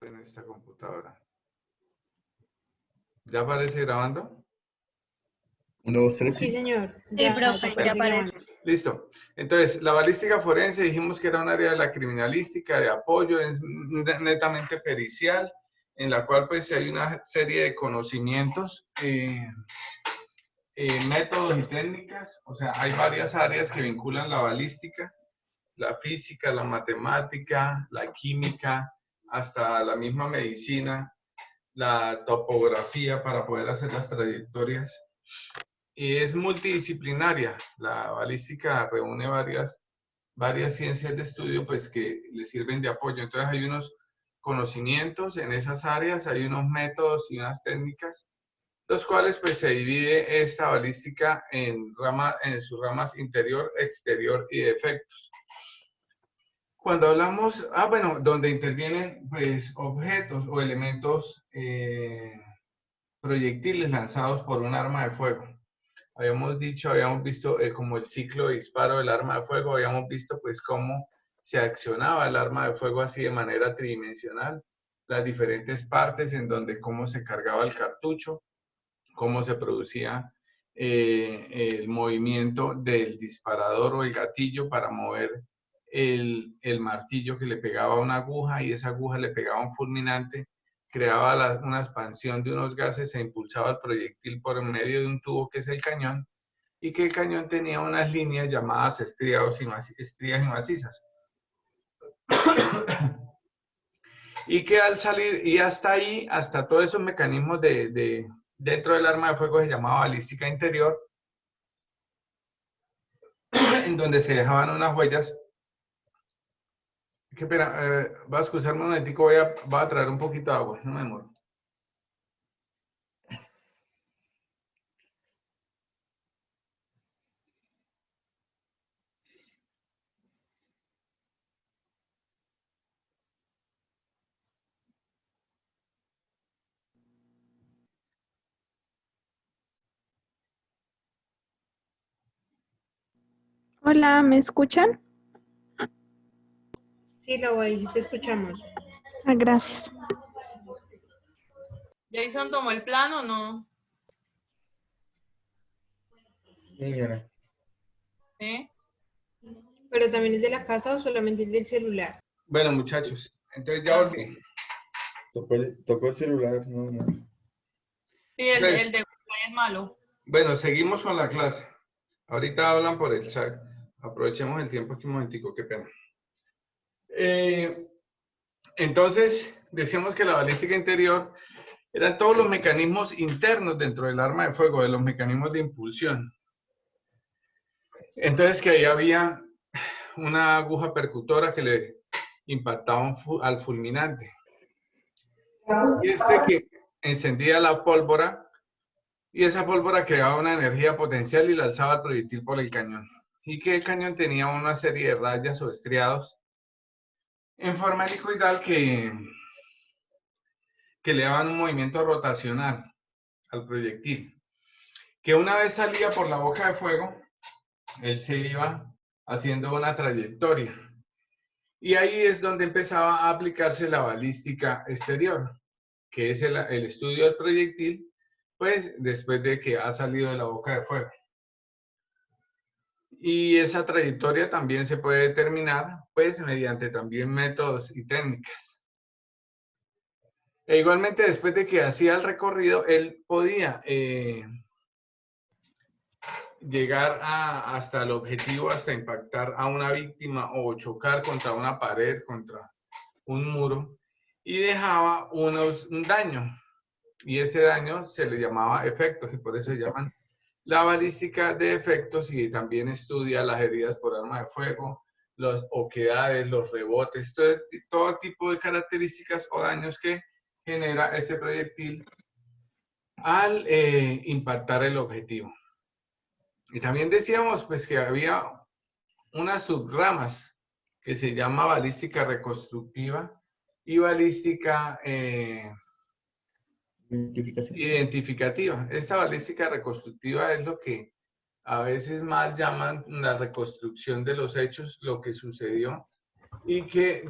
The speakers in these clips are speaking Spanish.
en esta computadora. ¿Ya aparece grabando? 1, 2, 3. Sí, señor. Sí, profe, ya aparece. Listo. Entonces, la balística forense dijimos que era un área de la criminalística, de apoyo, es netamente pericial, en la cual pues hay una serie de conocimientos, métodos y técnicas. O sea, hay varias áreas que vinculan la balística, la física, la matemática, la química, hasta la misma medicina, la topografía para poder hacer las trayectorias. Y es multidisciplinaria. La balística reúne varias ciencias de estudio pues, que le sirven de apoyo. Entonces hay unos conocimientos en esas áreas, hay unos métodos y unas técnicas, los cuales pues, se divide esta balística en sus ramas interior, exterior y de efectos. Cuando hablamos, donde intervienen pues, objetos o elementos proyectiles lanzados por un arma de fuego. Habíamos visto como el ciclo de disparo del arma de fuego, habíamos visto pues cómo se accionaba el arma de fuego así de manera tridimensional, las diferentes partes en donde cómo se cargaba el cartucho, cómo se producía el movimiento del disparador o el gatillo para mover el martillo que le pegaba a una aguja y esa aguja le pegaba un fulminante, creaba una expansión de unos gases e impulsaba el proyectil por medio de un tubo que es el cañón, y que el cañón tenía unas líneas llamadas estrías y macizas. Y que al salir, y hasta ahí, hasta todos esos mecanismos dentro del arma de fuego se llamaba balística interior, en donde se dejaban unas huellas. Qué pena, va a excusarme un momentico, voy a traer un poquito de agua, no me demoro. Hola, ¿me escuchan? Sí, la voy, sí te escuchamos. Ah, gracias. ¿Jason tomó el plan o no? Señora. ¿Sí? ¿Pero también es de la casa o solamente es del celular? Bueno, muchachos, entonces ya volví. Tocó el celular, no. Sí, el de Wi-Fi es malo. Bueno, seguimos con la clase. Ahorita hablan por el chat. Aprovechemos el tiempo aquí un momentico, qué pena. Entonces, decíamos que la balística interior eran todos los mecanismos internos dentro del arma de fuego, de los mecanismos de impulsión. Entonces, que ahí había una aguja percutora que le impactaba al fulminante. Y que encendía la pólvora, y esa pólvora creaba una energía potencial y la alzaba el proyectil por el cañón. Y que el cañón tenía una serie de rayas o estriados en forma helicoidal que le daban un movimiento rotacional al proyectil. Que una vez salía por la boca de fuego, él se iba haciendo una trayectoria. Y ahí es donde empezaba a aplicarse la balística exterior, que es el estudio del proyectil, pues después de que ha salido de la boca de fuego. Y esa trayectoria también se puede determinar, pues, mediante también métodos y técnicas. E igualmente, después de que hacía el recorrido, él podía llegar hasta el objetivo, hasta impactar a una víctima o chocar contra una pared, contra un muro, y dejaba un daño. Y ese daño se le llamaba efectos, y por eso se llaman la balística de efectos, y también estudia las heridas por arma de fuego, las oquedades, los rebotes, todo tipo de características o daños que genera este proyectil al impactar el objetivo. Y también decíamos pues que había unas subramas que se llama balística reconstructiva y balística identificativa. Esta balística reconstructiva es lo que a veces más llaman la reconstrucción de los hechos, lo que sucedió, y que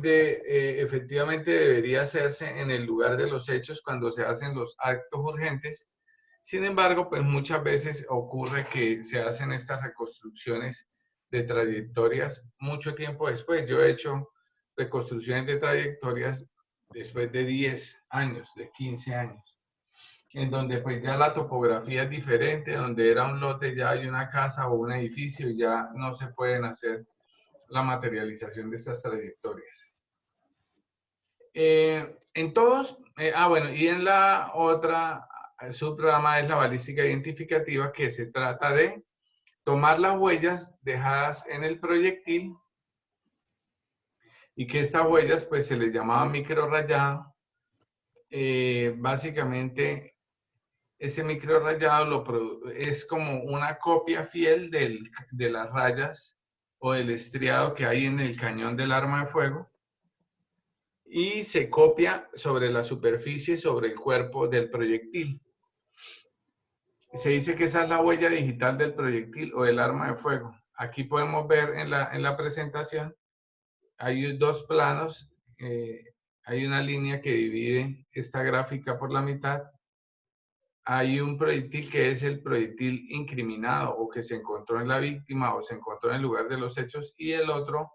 efectivamente debería hacerse en el lugar de los hechos cuando se hacen los actos urgentes. Sin embargo, pues muchas veces ocurre que se hacen estas reconstrucciones de trayectorias mucho tiempo después. Yo he hecho reconstrucciones de trayectorias después de 10 años, de 15 años, en donde pues ya la topografía es diferente, donde era un lote ya hay una casa o un edificio y ya no se pueden hacer la materialización de estas trayectorias. En todos, bueno, y en la otra subprograma es la balística identificativa, que se trata de tomar las huellas dejadas en el proyectil y que estas huellas pues se les llamaba microrrayado. Básicamente ese microrrayado es como una copia fiel de las rayas o del estriado que hay en el cañón del arma de fuego, y se copia sobre la superficie, sobre el cuerpo del proyectil. Se dice que esa es la huella digital del proyectil o del arma de fuego. Aquí podemos ver en la presentación, hay dos planos, hay una línea que divide esta gráfica por la mitad. Hay un proyectil que es el proyectil incriminado o que se encontró en la víctima o se encontró en el lugar de los hechos, y el otro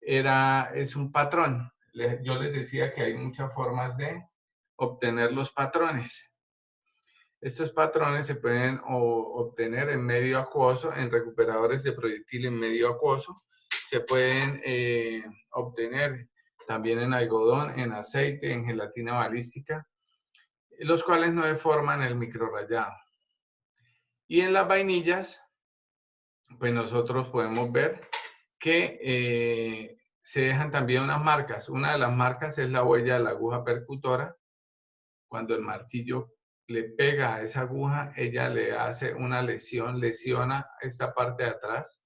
es un patrón. Yo les decía que hay muchas formas de obtener los patrones. Estos patrones se pueden obtener en medio acuoso, en recuperadores de proyectil en medio acuoso. Se pueden obtener también en algodón, en aceite, en gelatina balística, los cuales no deforman el microrrayado. Y en las vainillas, pues nosotros podemos ver que se dejan también unas marcas. Una de las marcas es la huella de la aguja percutora. Cuando el martillo le pega a esa aguja, ella le hace una lesión, lesiona esta parte de atrás.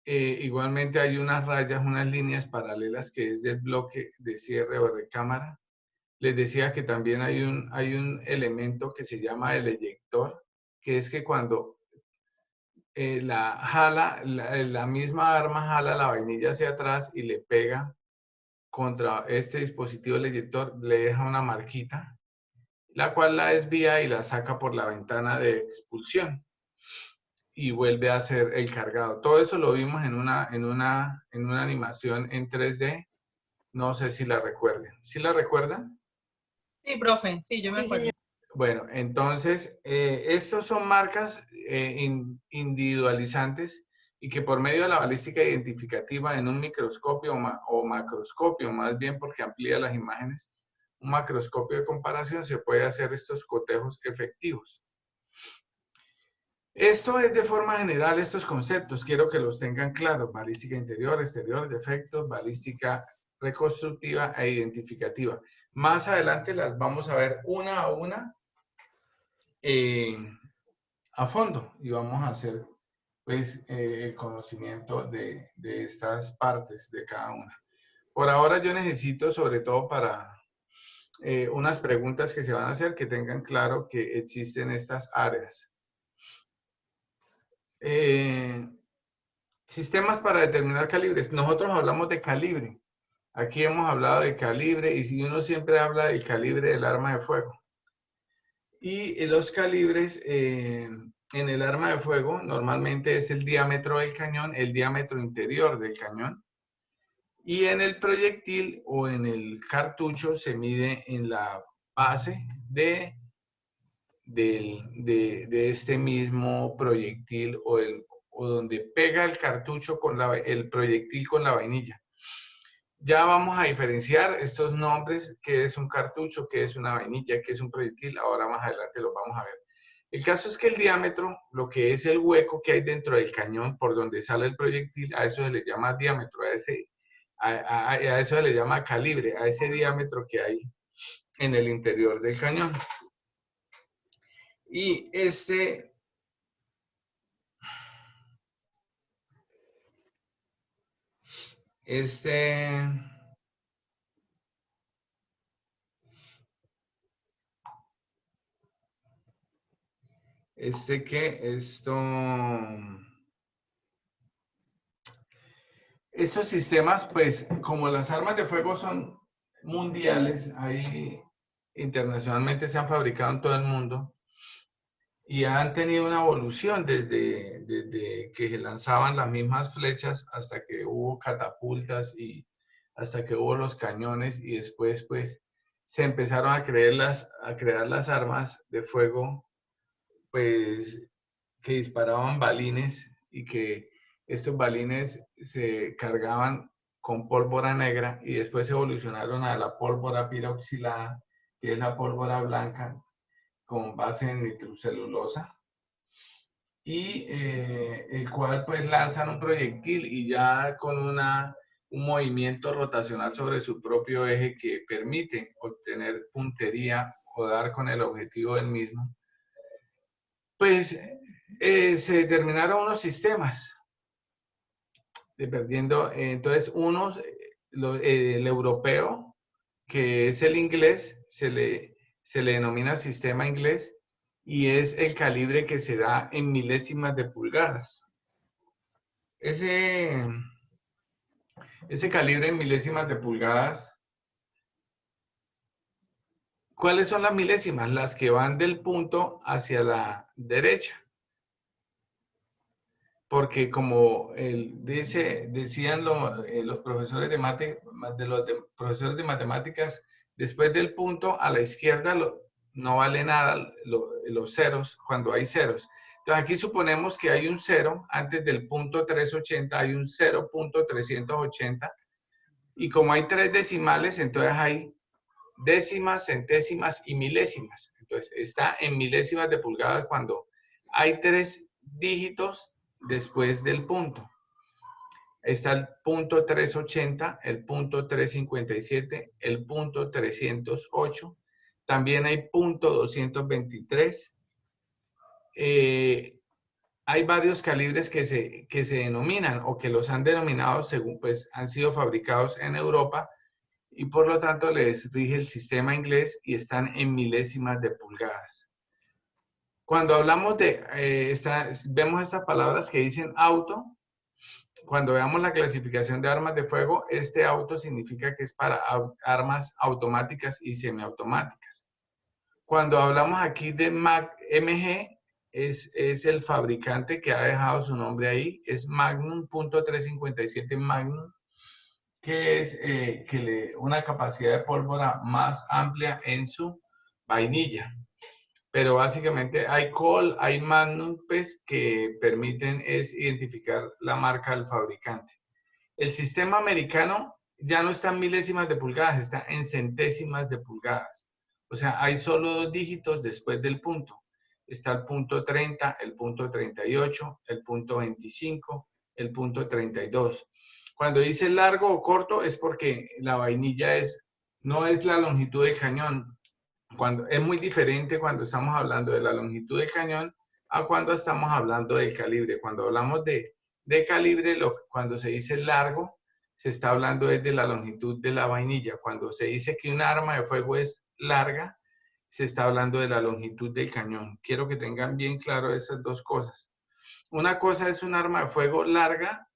Igualmente hay unas rayas, unas líneas paralelas que es del bloque de cierre o recámara. Les decía que también hay un elemento que se llama el eyector, que es que cuando la misma arma jala la vainilla hacia atrás y le pega contra este dispositivo del eyector, le deja una marquita, la cual la desvía y la saca por la ventana de expulsión y vuelve a hacer el cargado. Todo eso lo vimos en una animación en 3D. No sé si la recuerden. ¿Sí la recuerdan? Sí, profe, sí, yo me Sí, acuerdo. señor. Bueno, entonces, estos son marcas individualizantes y que por medio de la balística identificativa en un microscopio o macroscopio, más bien porque amplía las imágenes, un macroscopio de comparación, se puede hacer estos cotejos efectivos. Esto es de forma general estos conceptos, quiero que los tengan claros: balística interior, exterior, defectos, balística reconstructiva e identificativa. Más adelante las vamos a ver una a una a fondo y vamos a hacer pues el conocimiento de estas partes de cada una. Por ahora yo necesito, sobre todo para unas preguntas que se van a hacer, que tengan claro que existen estas áreas. Sistemas para determinar calibres. Nosotros hablamos de calibre. Aquí hemos hablado de calibre y si uno siempre habla del calibre del arma de fuego. Y los calibres en el arma de fuego normalmente es el diámetro del cañón, el diámetro interior del cañón. Y en el proyectil o en el cartucho se mide en la base de este mismo proyectil o donde pega el cartucho con el proyectil con la vainilla. Ya vamos a diferenciar estos nombres, qué es un cartucho, qué es una vainilla, qué es un proyectil. Ahora más adelante los vamos a ver. El caso es que el diámetro, lo que es el hueco que hay dentro del cañón por donde sale el proyectil, a eso se le llama diámetro, a eso se le llama calibre, a ese diámetro que hay en el interior del cañón. Y este estos sistemas, pues, como las armas de fuego son mundiales, ahí internacionalmente se han fabricado en todo el mundo y han tenido una evolución desde que se lanzaban las mismas flechas hasta que hubo catapultas y hasta que hubo los cañones y después, pues, se empezaron a crear las armas de fuego, pues, que disparaban balines y que estos balines se cargaban con pólvora negra y después evolucionaron a la pólvora piroxilada, que es la pólvora blanca con base en nitrocelulosa, y el cual pues lanzan un proyectil y ya con un movimiento rotacional sobre su propio eje que permite obtener puntería o dar con el objetivo del mismo, pues se determinaron unos sistemas, dependiendo, entonces el europeo, que es el inglés, se le denomina sistema inglés y es el calibre que se da en milésimas de pulgadas. Ese calibre en milésimas de pulgadas, ¿cuáles son las milésimas? Las que van del punto hacia la derecha. Porque como decían los profesores profesores de matemáticas, después del punto a la izquierda no vale nada los ceros cuando hay ceros. Entonces aquí suponemos que hay un 0, antes del punto 380 hay un 0.380, y como hay 3 decimales, entonces hay décimas, centésimas y milésimas. Entonces está en milésimas de pulgadas cuando hay 3 dígitos después del punto. Está el punto 380, el punto 357, el punto 308. También hay punto 223. Hay varios calibres que se denominan o que los han denominado según pues han sido fabricados en Europa y por lo tanto les rige el sistema inglés y están en milésimas de pulgadas. Cuando hablamos vemos estas palabras que dicen auto. Cuando veamos la clasificación de armas de fuego, este auto significa que es para armas automáticas y semiautomáticas. Cuando hablamos aquí de MG, es el fabricante que ha dejado su nombre ahí, es Magnum .357 Magnum, que es una capacidad de pólvora más amplia en su vainilla. Pero básicamente hay Colt, hay Magnum, pues, que permiten identificar la marca del fabricante. El sistema americano ya no está en milésimas de pulgadas, está en centésimas de pulgadas. O sea, hay solo 2 dígitos después del punto. Está el punto 30, el punto 38, el punto 25, el punto 32. Cuando dice largo o corto es porque la vainilla no es la longitud del cañón. Es muy diferente cuando estamos hablando de la longitud del cañón a cuando estamos hablando del calibre. Cuando hablamos de calibre, cuando se dice largo, se está hablando de la longitud de la vainilla. Cuando se dice que un arma de fuego es larga, se está hablando de la longitud del cañón. Quiero que tengan bien claro esas dos cosas. Una cosa es un arma de fuego larga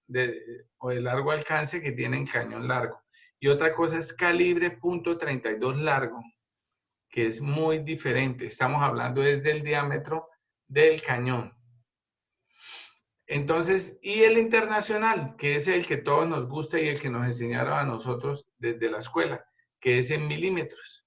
o de largo alcance que tiene cañón largo. Y otra cosa es calibre .32 largo, que es muy diferente. Estamos hablando desde el diámetro del cañón. Entonces, y el internacional, que es el que todos nos gusta y el que nos enseñaron a nosotros desde la escuela, que es en milímetros.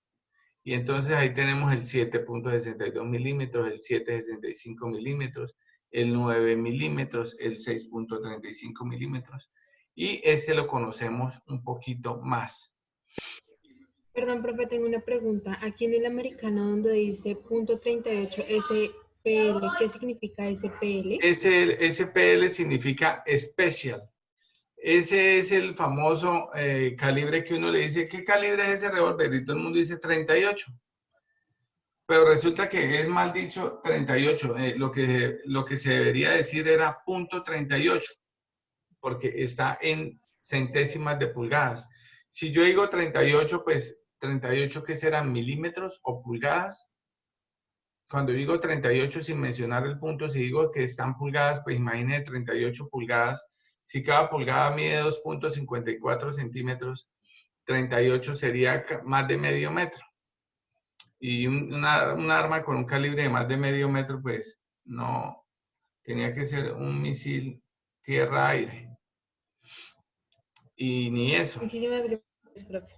Y entonces ahí tenemos el 7.62 milímetros, el 7.65 milímetros, el 9 milímetros, el 6.35 milímetros. Y este lo conocemos un poquito más. Perdón, profe, tengo una pregunta. Aquí en el americano donde dice .38 SPL, ¿qué significa SPL? SPL significa Special. Ese es el famoso calibre que uno le dice, ¿qué calibre es ese revólver? Y todo el mundo dice 38. Pero resulta que es mal dicho 38. Lo que se debería decir era .38, porque está en centésimas de pulgadas. Si yo digo 38, pues 38, ¿qué serán? ¿Milímetros o pulgadas? Cuando digo 38 sin mencionar el punto, si digo que están pulgadas, pues imagínense 38 pulgadas Si cada pulgada mide 2.54 centímetros, 38 sería más de medio metro. Y un arma con un calibre de más de medio metro, pues no, tenía que ser un misil tierra-aire. Y ni eso. Muchísimas gracias, profe.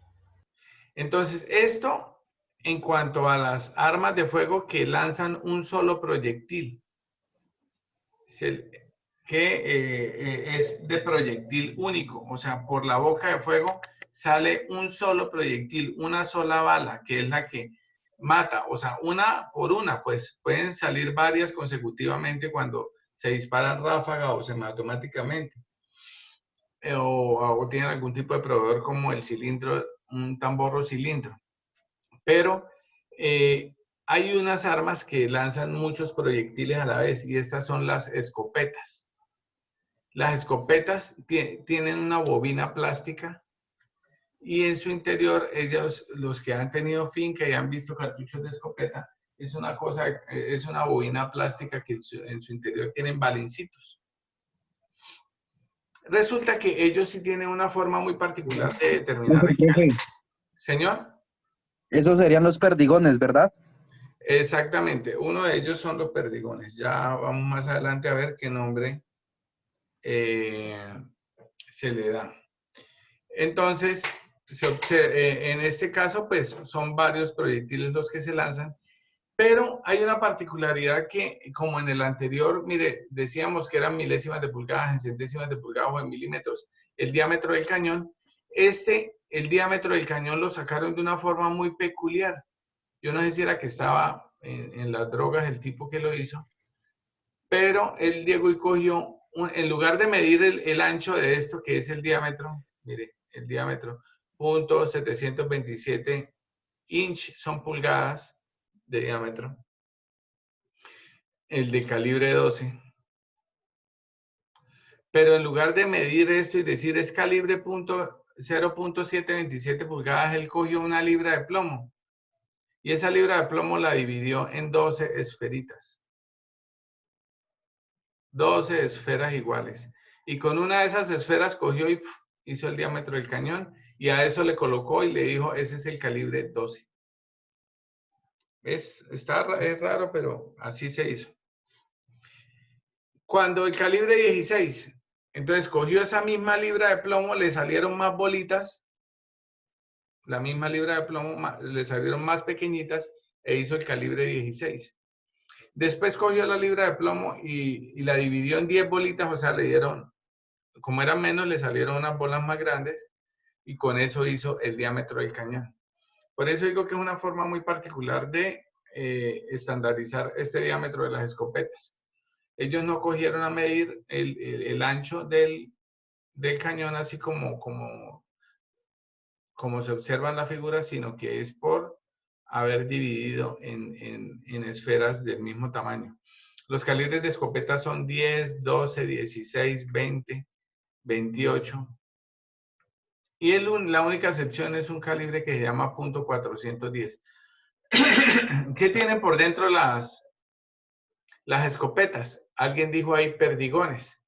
Entonces, esto en cuanto a las armas de fuego que lanzan un solo proyectil, que es de proyectil único, o sea, por la boca de fuego sale un solo proyectil, una sola bala, que es la que mata, o sea, una por una, pues pueden salir varias consecutivamente cuando se disparan ráfaga o semiautomáticamente, o tienen algún tipo de proveedor como el cilindro, un tamborro cilindro. Pero hay unas armas que lanzan muchos proyectiles a la vez y estas son las escopetas. Las escopetas tienen una bobina plástica y en su interior, ellos, los que han tenido finca y han visto cartuchos de escopeta, es una cosa, es una bobina plástica que en su interior tienen balincitos. Resulta que ellos sí tienen una forma muy particular de determinar. Señor. Esos serían los perdigones, ¿verdad? Exactamente, uno de ellos son los perdigones. Ya vamos más adelante a ver qué nombre se le da. Entonces, en este caso, pues son varios proyectiles los que se lanzan, pero hay una particularidad que, como en el anterior, mire, decíamos que eran milésimas de pulgadas, en centésimas de pulgadas o en milímetros, el diámetro del cañón. El diámetro del cañón lo sacaron de una forma muy peculiar. Yo no sé si era que estaba en las drogas el tipo que lo hizo, pero él llegó y cogió, en lugar de medir el ancho de esto, que es el diámetro, mire, el diámetro, .727 inch son pulgadas de diámetro, el de calibre 12. Pero en lugar de medir esto y decir es calibre 0.727 pulgadas, él cogió una libra de plomo. Y esa libra de plomo la dividió en 12 esferitas. 12 esferas iguales. Y con una de esas esferas cogió y hizo el diámetro del cañón. Y a eso le colocó y le dijo, ese es el calibre 12. Es raro, pero así se hizo. Cuando el calibre 16, entonces cogió esa misma libra de plomo, le salieron más bolitas. La misma libra de plomo le salieron más pequeñitas e hizo el calibre 16. Después cogió la libra de plomo y la dividió en 10 bolitas, o sea, le dieron, como eran menos, le salieron unas bolas más grandes y con eso hizo el diámetro del cañón. Por eso digo que es una forma muy particular de estandarizar este diámetro de las escopetas. Ellos no cogieron a medir el ancho del cañón así como se observa en la figura, sino que es por haber dividido en esferas del mismo tamaño. Los calibres de escopeta son 10, 12, 16, 20, 28. Y la única excepción es un calibre que se llama .410. ¿Qué tienen por dentro las escopetas? Alguien dijo ahí perdigones.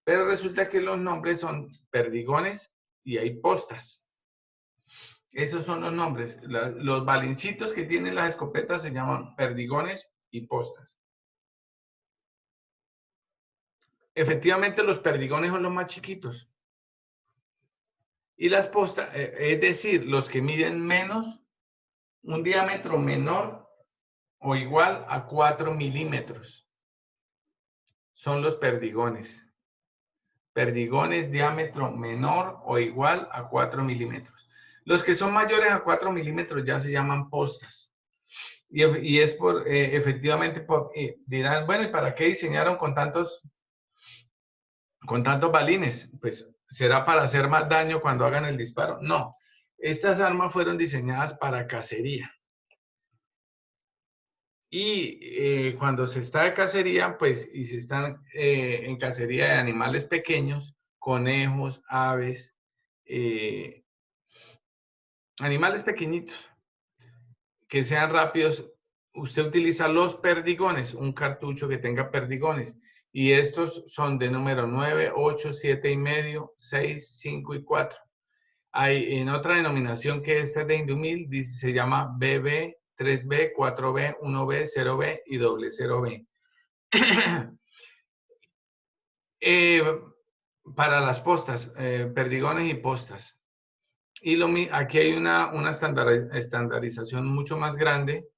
Pero resulta que los nombres son perdigones y hay postas. Esos son los nombres. Los balincitos que tienen las escopetas se llaman perdigones y postas. Efectivamente, los perdigones son los más chiquitos. Y las postas, es decir, los que miden menos, un diámetro menor o igual a 4 milímetros. Son los perdigones. Perdigones, diámetro menor o igual a 4 milímetros. Los que son mayores a 4 milímetros ya se llaman postas. Y es por, efectivamente, dirán, bueno, ¿y para qué diseñaron con tantos balines? Pues, ¿será para hacer más daño cuando hagan el disparo? No. Estas armas fueron diseñadas para cacería. Y cuando se está de cacería, pues, y se están en cacería de animales pequeños, conejos, aves, animales pequeñitos, que sean rápidos, usted utiliza los perdigones, un cartucho que tenga perdigones. Y estos son de número 9, 8, 7 y medio, 6, 5 y 4. Hay en otra denominación que esta es de Indumil, dice, se llama BB, 3B, 4B, 1B, 0B y 00B. Para las postas, perdigones y postas. Y aquí hay una estandarización mucho más grande.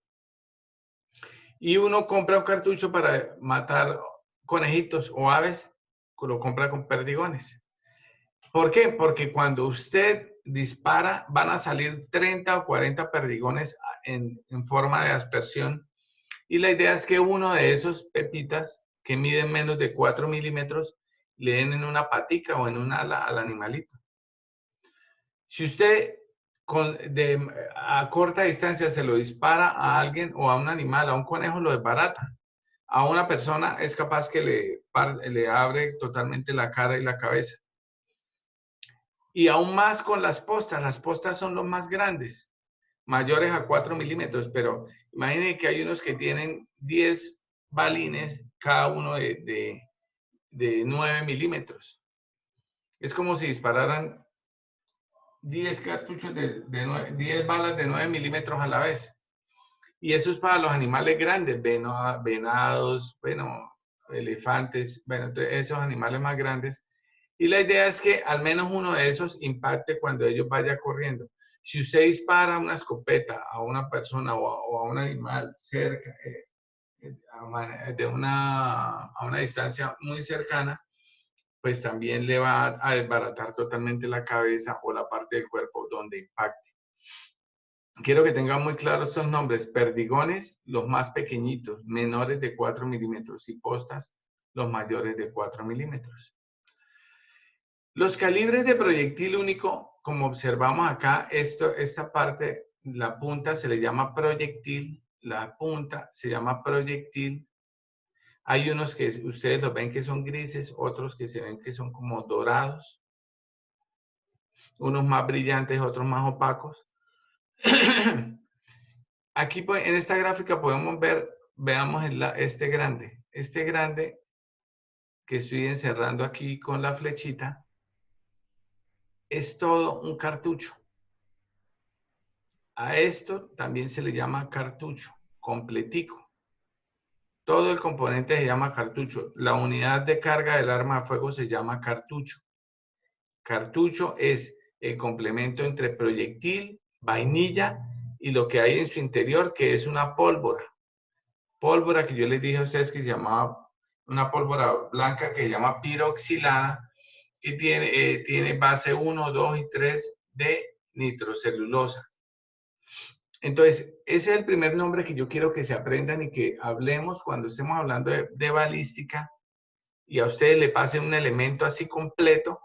Y uno compra un cartucho para matar conejitos o aves, lo compra con perdigones. ¿Por qué? Porque cuando usted dispara, van a salir 30 o 40 perdigones en forma de aspersión. Y la idea es que uno de esos pepitas, que miden menos de 4 milímetros, le den en una patica o en un ala al animalito. Si usted a corta distancia se lo dispara a alguien o a un animal, a un conejo, lo desbarata. A una persona es capaz que le abre totalmente la cara y la cabeza. Y aún más con las postas son los más grandes, mayores a 4 milímetros, pero imaginen que hay unos que tienen 10 balines, cada uno de 9 milímetros. Es como si dispararan 10 cartuchos 10 balas de 9 milímetros a la vez. Y eso es para los animales grandes, venados, bueno, elefantes, bueno, esos animales más grandes. Y la idea es que al menos uno de esos impacte cuando ellos vayan corriendo. Si usted dispara una escopeta a una persona o a un animal cerca, a una distancia muy cercana, pues también le va a desbaratar totalmente la cabeza o la parte del cuerpo donde impacte. Quiero que tengan muy claros estos nombres: perdigones, los más pequeñitos, menores de 4 milímetros, y postas, los mayores de 4 milímetros. Los calibres de proyectil único, como observamos acá, esta parte, la punta se le llama proyectil, la punta se llama proyectil. Hay unos que ustedes los ven que son grises, otros que se ven que son como dorados, unos más brillantes, otros más opacos. Aquí en esta gráfica podemos ver, veamos este grande que estoy encerrando aquí con la flechita, es todo un cartucho. A esto también se le llama cartucho, completico. Todo el componente se llama cartucho. La unidad de carga del arma de fuego se llama cartucho. Cartucho es el complemento entre proyectil, vainilla y lo que hay en su interior, que es una pólvora. Pólvora que yo les dije a ustedes que se llamaba una pólvora blanca que se llama piroxilada, que tiene base 1, 2 y 3 de nitrocelulosa. Entonces, ese es el primer nombre que yo quiero que se aprendan y que hablemos cuando estemos hablando de balística y a ustedes le pasen un elemento así completo.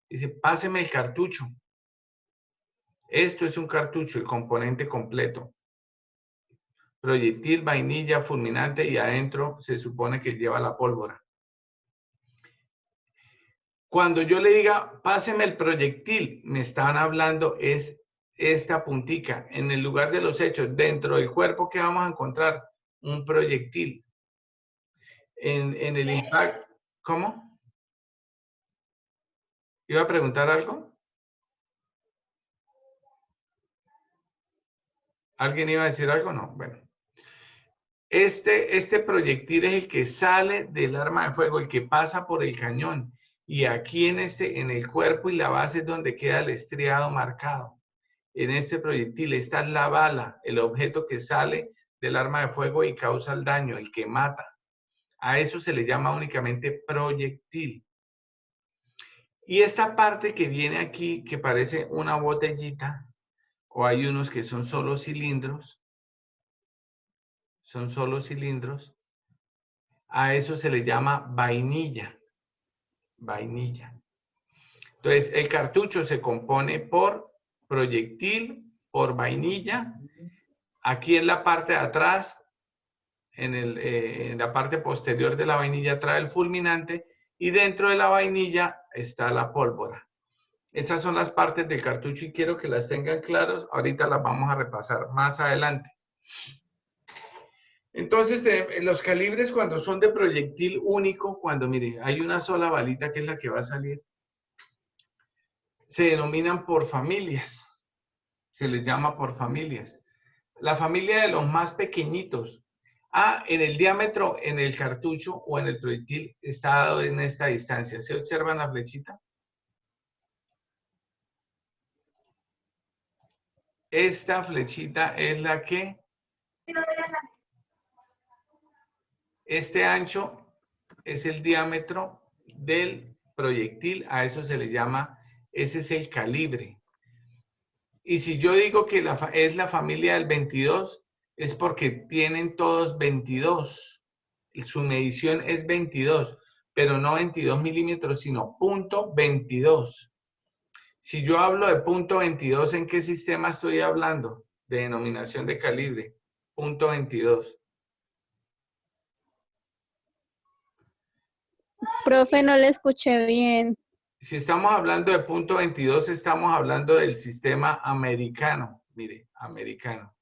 Dice, páseme el cartucho. Esto es un cartucho, el componente completo. Proyectil, vainilla, fulminante y adentro se supone que lleva la pólvora. Cuando yo le diga, páseme el proyectil, me están hablando es esta puntica, en el lugar de los hechos, dentro del cuerpo que vamos a encontrar un proyectil. En el impacto. ¿Cómo? ¿Iba a preguntar algo? ¿Alguien iba a decir algo? No, bueno. Este proyectil es el que sale del arma de fuego, el que pasa por el cañón. Y aquí en el cuerpo y la base es donde queda el estriado marcado. En este proyectil, esta es la bala, el objeto que sale del arma de fuego y causa el daño, el que mata. A eso se le llama únicamente proyectil. Y esta parte que viene aquí, que parece una botellita, o hay unos que son solo cilindros, a eso se le llama vainilla. Vainilla. Entonces, el cartucho se compone por proyectil, por vainilla. Aquí en la parte de atrás, en la parte posterior de la vainilla trae el fulminante y dentro de la vainilla está la pólvora. Estas son las partes del cartucho y quiero que las tengan claras. Ahorita las vamos a repasar más adelante. Entonces, los calibres cuando son de proyectil único, cuando, mire, hay una sola balita que es la que va a salir, se denominan por familias. Se les llama por familias. La familia de los más pequeñitos. En el diámetro, en el cartucho o en el proyectil está dado en esta distancia. ¿Se observan la flechita? Esta flechita es la que... Este ancho es el diámetro del proyectil. A eso se le llama, ese es el calibre. Y si yo digo que es la familia del 22, es porque tienen todos 22. Su medición es 22, pero no 22 milímetros, sino punto 22. Si yo hablo de punto 22, ¿en qué sistema estoy hablando? De denominación de calibre. Punto 22. Profe, no le escuché bien. Si estamos hablando de punto 22, estamos hablando del sistema americano. Mire, americano.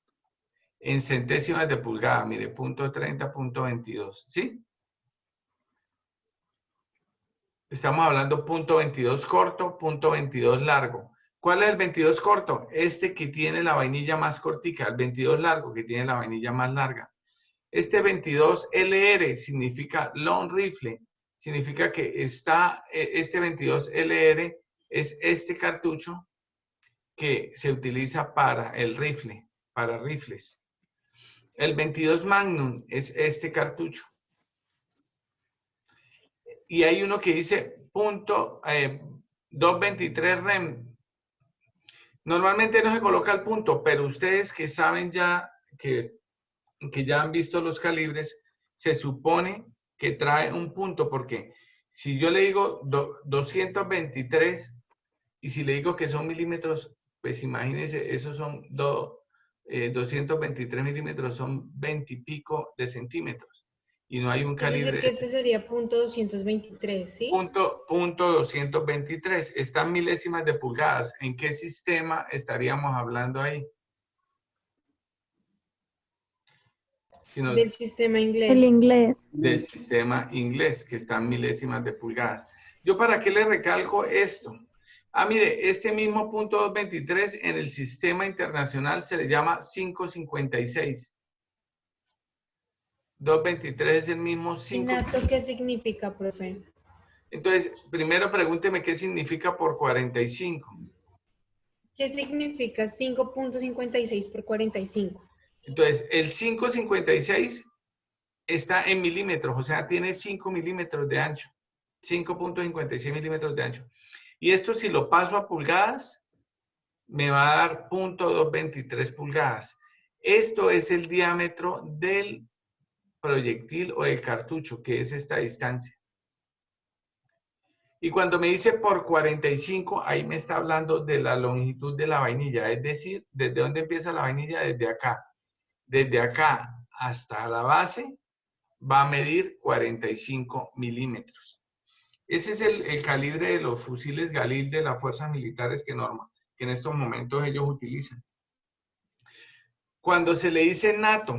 En centésimas de pulgada, mire, punto 30, punto 22, ¿sí? Estamos hablando punto 22 corto, punto 22 largo. ¿Cuál es el 22 corto? Este que tiene la vainilla más cortica, el 22 largo que tiene la vainilla más larga. Este 22 LR significa long rifle, significa que este 22 LR es este cartucho que se utiliza para el rifle, para rifles. El 22 Magnum es este cartucho. Y hay uno que dice punto 223 REM. Normalmente no se coloca el punto, pero ustedes que saben ya, que ya han visto los calibres, se supone que trae un punto, porque si yo le digo 223 y si le digo que son milímetros, pues imagínense, esos son 223 milímetros, son 20 y pico de centímetros. Y no hay un calibre. Que este sería punto 223, ¿sí? Punto 223. Están milésimas de pulgadas. ¿En qué sistema estaríamos hablando ahí? Del sistema inglés. El inglés. Del sistema inglés, que están milésimas de pulgadas. ¿Yo para qué le recalco esto? Mire, este mismo punto 223 en el sistema internacional se le llama 556. 223 es el mismo 5. ¿Nato qué significa, profe? Entonces, primero pregúnteme qué significa por 45. ¿Qué significa 5.56 por 45? Entonces, el 556 está en milímetros, o sea, tiene 5 milímetros de ancho. 5.56 milímetros de ancho. Y esto si lo paso a pulgadas, me va a dar .223 pulgadas. Esto es el diámetro del proyectil o del cartucho, que es esta distancia. Y cuando me dice por 45, ahí me está hablando de la longitud de la vainilla, es decir, ¿desde dónde empieza la vainilla? Desde acá. Desde acá hasta la base va a medir 45 milímetros. Ese es el calibre de los fusiles Galil de las fuerzas militares que en estos momentos ellos utilizan. Cuando se le dice NATO,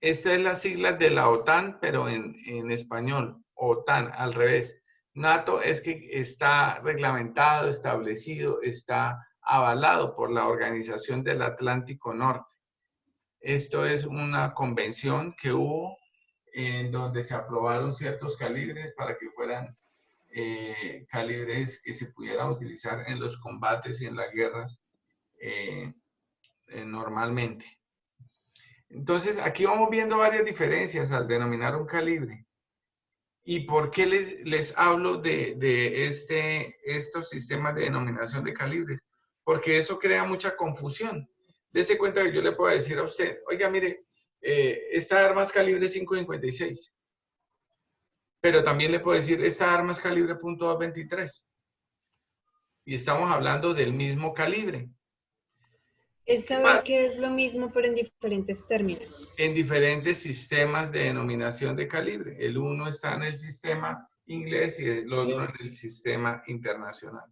esta es la sigla de la OTAN, pero en español, OTAN, al revés. NATO es que está reglamentado, establecido, está avalado por la Organización del Atlántico Norte. Esto es una convención que hubo en donde se aprobaron ciertos calibres para que fueran calibres que se pudieran utilizar en los combates y en las guerras normalmente. Entonces, aquí vamos viendo varias diferencias al denominar un calibre. ¿Y por qué les hablo de estos sistemas de denominación de calibres? Porque eso crea mucha confusión. Dese cuenta que yo le puedo decir a usted, oiga, mire, esta arma es calibre 5.56. Pero también le puedo decir, esta arma es calibre .223. Y estamos hablando del mismo calibre. Es saber que es lo mismo, pero en diferentes términos. En diferentes sistemas de denominación de calibre. El uno está en el sistema inglés y el otro en el sistema internacional.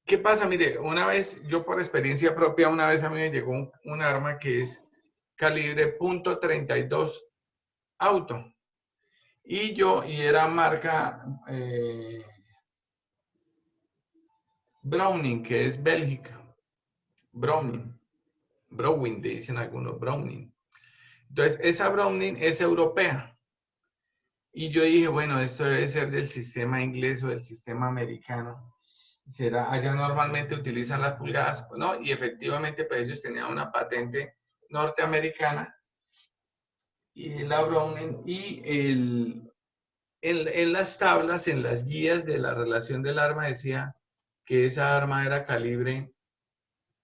¿Qué pasa? Mire, una vez, yo por experiencia propia, una vez a mí me llegó un arma que es calibre .32 auto. Y era marca Browning, que es Bélgica. Browning, dicen algunos, Browning. Entonces, esa Browning es europea. Y yo dije, bueno, esto debe ser del sistema inglés o del sistema americano. ¿Será? Allá normalmente utilizan las pulgadas, ¿no? Y efectivamente, pues ellos tenían una patente norteamericana y la Browning y en las tablas, en las guías de la relación del arma decía que esa arma era calibre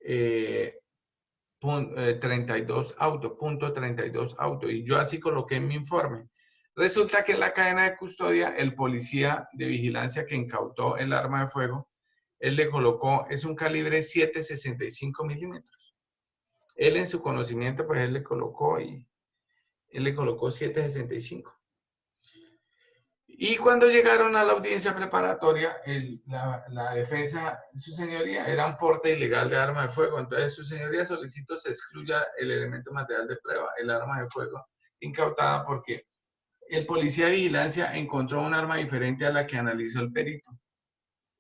32 auto, .32 auto. Y yo así coloqué en mi informe. Resulta que en la cadena de custodia, el policía de vigilancia que incautó el arma de fuego, él le colocó, es un calibre 7.65 milímetros. Él en su conocimiento, pues él le colocó 7.65. Y cuando llegaron a la audiencia preparatoria, la defensa, su señoría, era un porte ilegal de arma de fuego. Entonces, su señoría solicitó se excluya el elemento material de prueba, el arma de fuego incautada, porque el policía de vigilancia encontró un arma diferente a la que analizó el perito.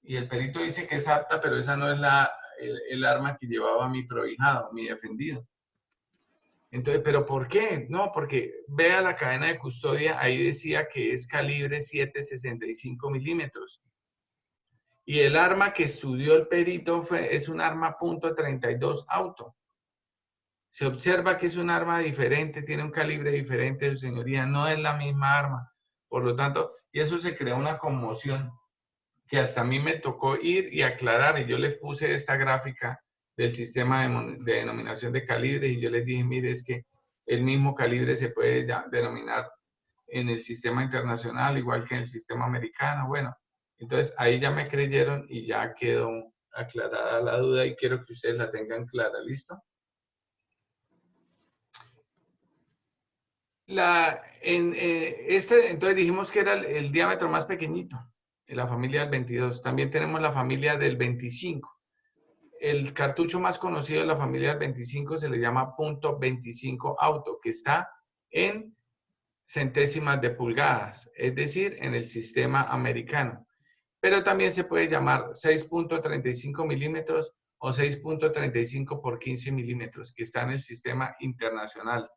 Y el perito dice que es apta, pero esa no es el arma que llevaba mi prohijado, mi defendido. Entonces, ¿pero por qué? No, porque vea la cadena de custodia, ahí decía que es calibre 7.65 milímetros. Y el arma que estudió el perito es un arma .32 auto. Se observa que es un arma diferente, tiene un calibre diferente, su señoría, no es la misma arma. Por lo tanto, y eso se creó una conmoción que hasta a mí me tocó ir y aclarar, y yo les puse esta gráfica del sistema de denominación de calibres, y yo les dije, mire, es que el mismo calibre se puede denominar en el sistema internacional, igual que en el sistema americano. Bueno, entonces ahí ya me creyeron y ya quedó aclarada la duda y quiero que ustedes la tengan clara. ¿Listo? Entonces dijimos que era el diámetro más pequeñito, en la familia del 22. También tenemos la familia del 25. El cartucho más conocido de la familia del 25 se le llama .25 auto, que está en centésimas de pulgadas, es decir, en el sistema americano. Pero también se puede llamar 6.35 milímetros o 6.35 por 15 milímetros, que está en el sistema internacional.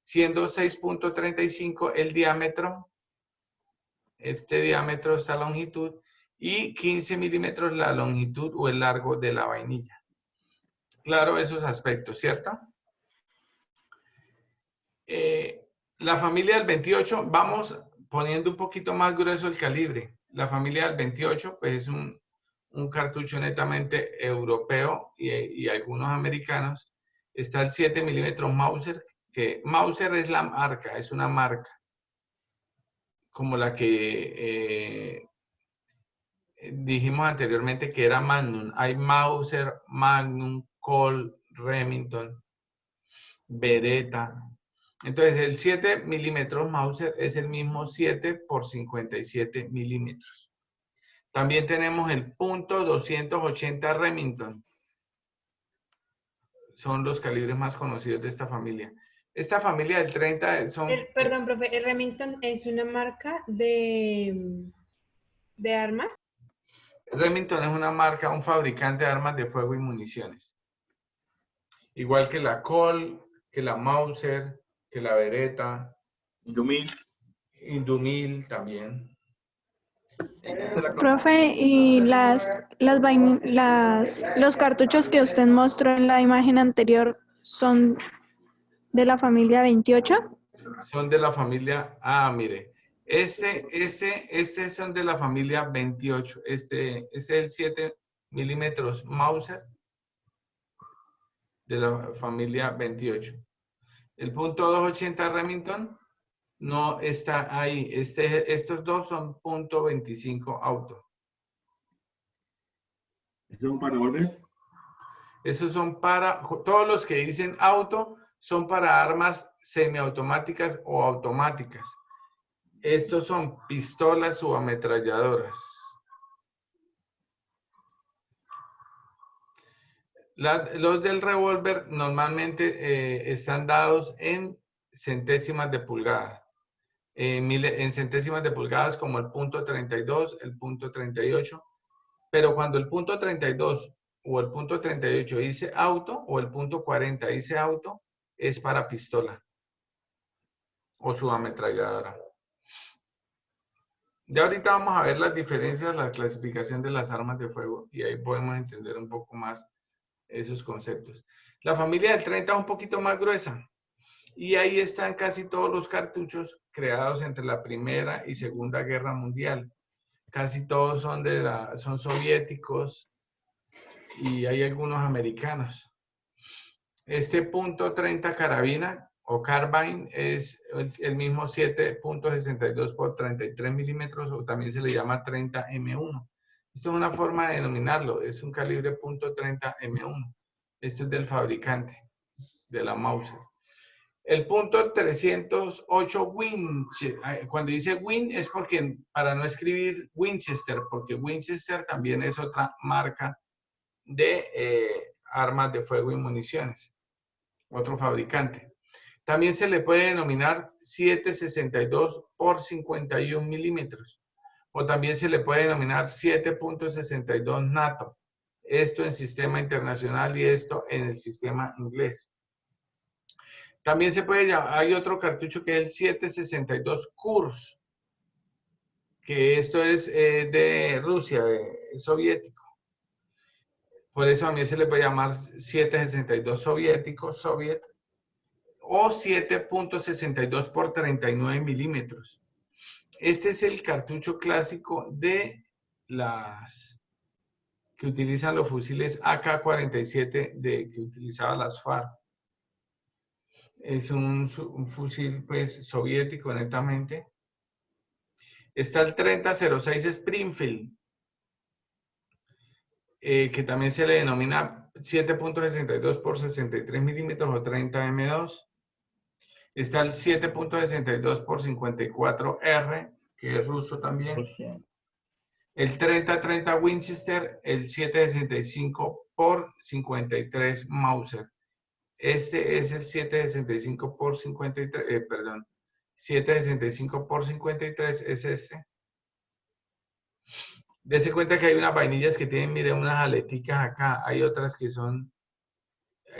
Siendo 6.35 el diámetro, este diámetro, esta longitud, y 15 milímetros la longitud o el largo de la vainilla. Claro esos aspectos, ¿cierto? La familia del 28, vamos poniendo un poquito más grueso el calibre. La familia del 28, pues es un cartucho netamente europeo y algunos americanos. Está el 7 milímetros Mauser, que Mauser es la marca, es una marca, como la que dijimos anteriormente que era Magnum. Hay Mauser, Magnum, Colt, Remington, Beretta. Entonces, el 7 milímetros Mauser es el mismo 7 por 57 milímetros. También tenemos el .280 Remington. Son los calibres más conocidos de esta familia. Esta familia del 30 son... Perdón, profe, ¿el Remington es una marca de armas? Remington es una marca, un fabricante de armas de fuego y municiones. Igual que la Colt, que la Mauser, que la Beretta. Indumil también. Profe, y los cartuchos que usted mostró en la imagen anterior son de la familia 28. Son de la familia, mire, este son de la familia 28. Este es el 7 milímetros Mauser de la familia 28. El .280 Remington no está ahí. Estos dos son .25 auto. ¿Esos son para orden? Esos son para, todos los que dicen auto son para armas semiautomáticas o automáticas. Estos son pistolas o ametralladoras. Los del revólver normalmente están dados en centésimas de pulgada. En centésimas de pulgadas como el punto 32, el punto 38. Pero cuando el punto 32 o el punto 38 dice auto o el punto 40 dice auto, es para pistola o subametralladora. Ya ahorita vamos a ver las diferencias, la clasificación de las armas de fuego y ahí podemos entender un poco más esos conceptos. La familia del 30 es un poquito más gruesa y ahí están casi todos los cartuchos creados entre la Primera y Segunda Guerra Mundial. Casi todos son soviéticos y hay algunos americanos. Este punto 30 carabina o carbine es el mismo 7.62 por 33 milímetros o también se le llama 30 M1. Esto es una forma de denominarlo, es un calibre .30 M1. Esto es del fabricante, de la Mauser. El punto 308 Winchester, cuando dice Win es porque para no escribir Winchester, porque Winchester también es otra marca de armas de fuego y municiones, otro fabricante. También se le puede denominar 7.62 por 51 milímetros o también se le puede denominar 7.62 NATO. Esto en sistema internacional y esto en el sistema inglés. También se puede llamar, hay otro cartucho que es el 762 Kurs, que esto es de Rusia, soviético. Por eso también se le puede llamar 762 soviético, soviet, o 7.62 por 39 milímetros. Este es el cartucho clásico de las que utilizan los fusiles AK-47 que utilizaban las FARC. Es un fusil pues soviético netamente. Está el 3006 Springfield, que también se le denomina 7.62 por 63 milímetros o 30 M2. Está el 7.62 por 54R, que es ruso también. El 3030 Winchester, el 765 por 53 Mauser. Este es el 765 por 53, perdón, 765 por 53 es este. Dese cuenta que hay unas vainillas que tienen, mire, unas aleticas acá. Hay otras que son,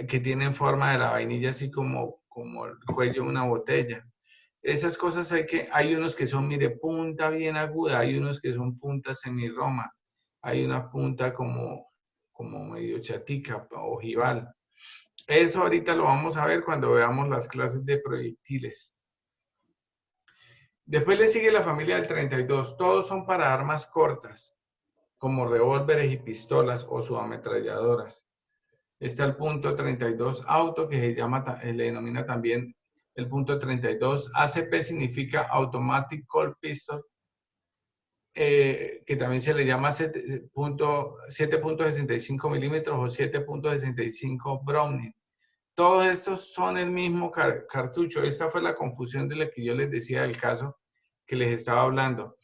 que tienen forma de la vainilla así como el cuello de una botella. Esas cosas hay unos que son, mire, punta bien aguda, hay unos que son punta semirroma, hay una punta como medio chatica o ojival. Eso ahorita lo vamos a ver cuando veamos las clases de proyectiles. Después le sigue la familia del 32. Todos son para armas cortas, como revólveres y pistolas o subametralladoras. Está el punto 32 auto, que le denomina también el punto 32. ACP significa Automatic Colt Pistol, que también se le llama 7.65 milímetros o 7.65 Browning. Todos estos son el mismo cartucho. Esta fue la confusión de la que yo les decía del caso que les estaba hablando.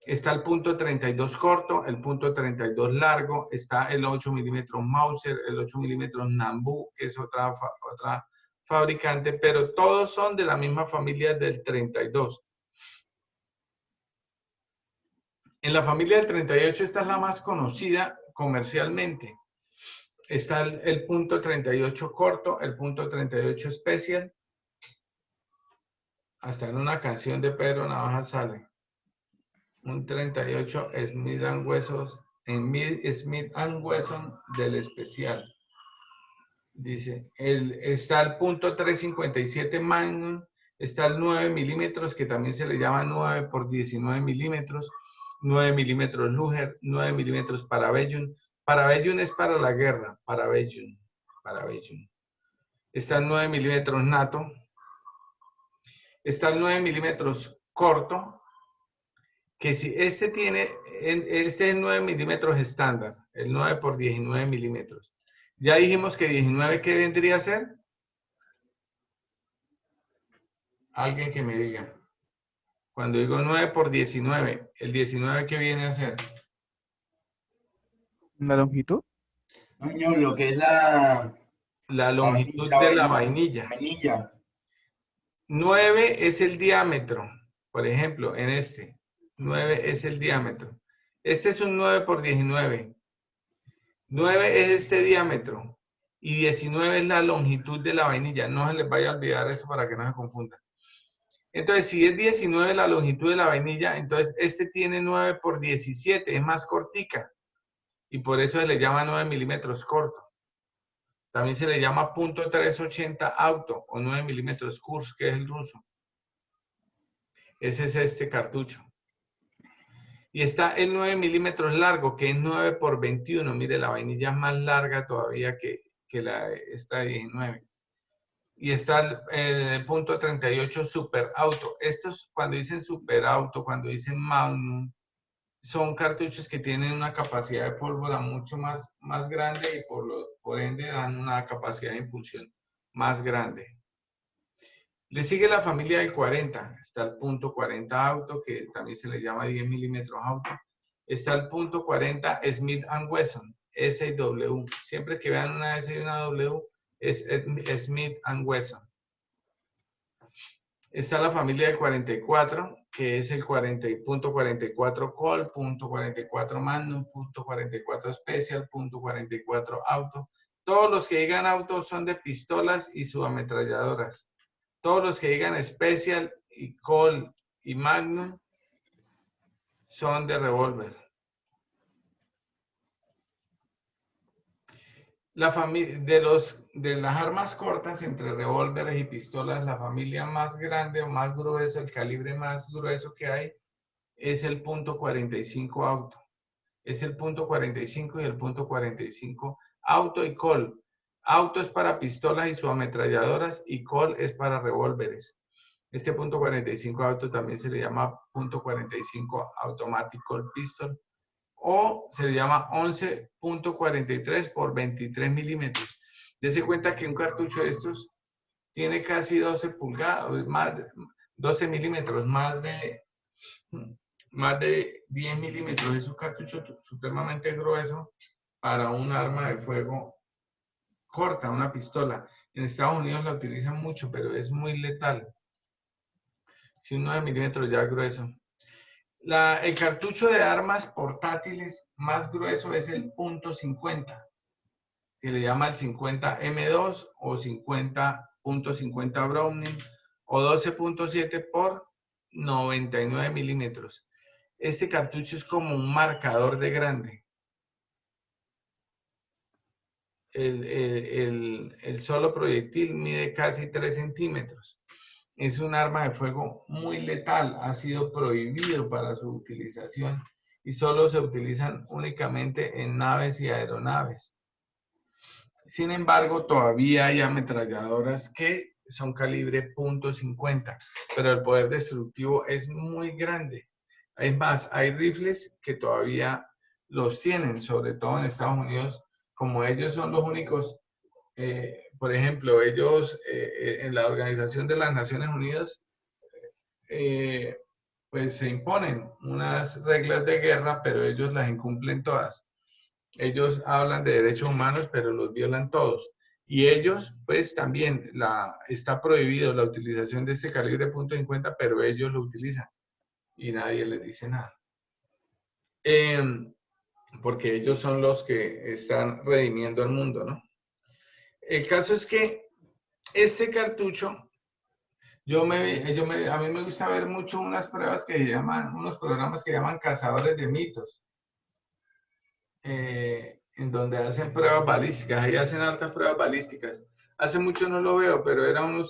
Está el punto 32 corto, el punto 32 largo, está el 8 milímetros Mauser, el 8 milímetros Nambu, que es otra fabricante, pero todos son de la misma familia del 32. En la familia del 38, esta es la más conocida comercialmente. Está el punto 38 corto, el punto 38 special. Hasta en una canción de Pedro Navaja sale. Un 38 Smith & Wesson del especial. Dice, está el punto 357 Magnum, está el 9 milímetros, que también se le llama 9 por 19 milímetros, 9 milímetros Luger, 9 milímetros Parabellum. Parabellum es para la guerra, Parabellum. Está el 9 milímetros NATO. Está el 9 milímetros corto, que si este es 9 milímetros estándar, el 9 por 19 milímetros. Ya dijimos que 19, ¿qué vendría a ser? Alguien que me diga. Cuando digo 9 por 19, ¿el 19 qué viene a ser? ¿La longitud? Coño, lo que es la longitud de la vainilla. vainilla. 9 es el diámetro. Por ejemplo, en este. 9 es el diámetro. Este es un 9 por 19. 9 es este diámetro. Y 19 es la longitud de la vainilla. No se les vaya a olvidar eso para que no se confundan. Entonces, si es 19 la longitud de la vainilla, entonces este tiene 9 por 17. Es más cortica. Y por eso se le llama 9 milímetros corto. También se le llama .380 auto o 9 milímetros Kursk, que es el ruso. Ese es este cartucho. Y está el 9 milímetros largo, que es 9 por 21. Mire, la vainilla es más larga todavía que esta de 19. Y está el .38 super auto. Estos, cuando dicen super auto, cuando dicen Magnum, son cartuchos que tienen una capacidad de pólvora mucho más grande y por ende dan una capacidad de impulsión más grande. Le sigue la familia del 40. Está el .40 auto, que también se le llama 10 milímetros auto. Está el .40 Smith & Wesson, S&W. Siempre que vean una S y una W, es Smith & Wesson. Está la familia del 44, que es el .44 Colt, .44 Magnum, .44 Special, .44 Auto. Todos los que digan auto son de pistolas y subametralladoras. Todos los que digan Special y Colt y Magnum son de revólver. La familia de las armas cortas entre revólveres y pistolas, la familia más grande o más gruesa, el calibre más grueso que hay, es el .45 auto. Es el .45 y el .45 auto y Colt. Auto es para pistolas y subametralladoras y Colt es para revólveres. Este .45 auto también se le llama .45 Automatic Colt Pistol o se le llama 11.43 por 23 milímetros. Dese cuenta que un cartucho de estos tiene casi 12 pulgadas, más 12 milímetros, más de 10 milímetros. Es un cartucho supremamente grueso para un arma de fuego corta, una pistola. En Estados Unidos la utilizan mucho, pero es muy letal. Si un 9 milímetros ya es grueso. El cartucho de armas portátiles más grueso es el .50, que le llama el 50 M2 o 50.50 Browning o 12.7 por 99 milímetros. Este cartucho es como un marcador de grande. El solo proyectil mide casi 3 centímetros. Es un arma de fuego muy letal, ha sido prohibido para su utilización y solo se utilizan únicamente en naves y aeronaves. Sin embargo, todavía hay ametralladoras que son calibre .50, pero el poder destructivo es muy grande. Es más, hay rifles que todavía los tienen, sobre todo en Estados Unidos, como ellos son los únicos. Por ejemplo, ellos en la Organización de las Naciones Unidas, pues se imponen unas reglas de guerra, pero ellos las incumplen todas. Ellos hablan de derechos humanos, pero los violan todos. Y ellos, pues también, está prohibido la utilización de este calibre .50, pero ellos lo utilizan y nadie les dice nada. Porque ellos son los que están redimiendo al mundo, ¿no? El caso es que este cartucho, a mí me gusta ver mucho unas pruebas que llaman, unos programas que llaman cazadores de mitos, en donde hacen pruebas balísticas, ahí hacen altas pruebas balísticas. Hace mucho no lo veo, pero era un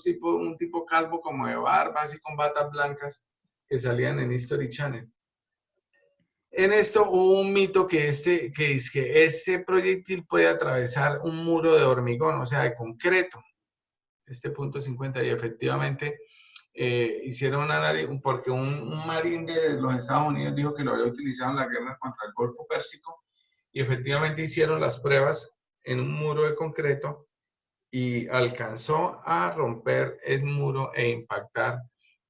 tipo calvo como de barba, así con batas blancas, que salían en History Channel. En esto hubo un mito que es que este proyectil puede atravesar un muro de hormigón, o sea, de concreto, este .50, y efectivamente hicieron un análisis, porque un marín de los Estados Unidos dijo que lo había utilizado en la guerra contra el Golfo Pérsico, y efectivamente hicieron las pruebas en un muro de concreto y alcanzó a romper el muro e impactar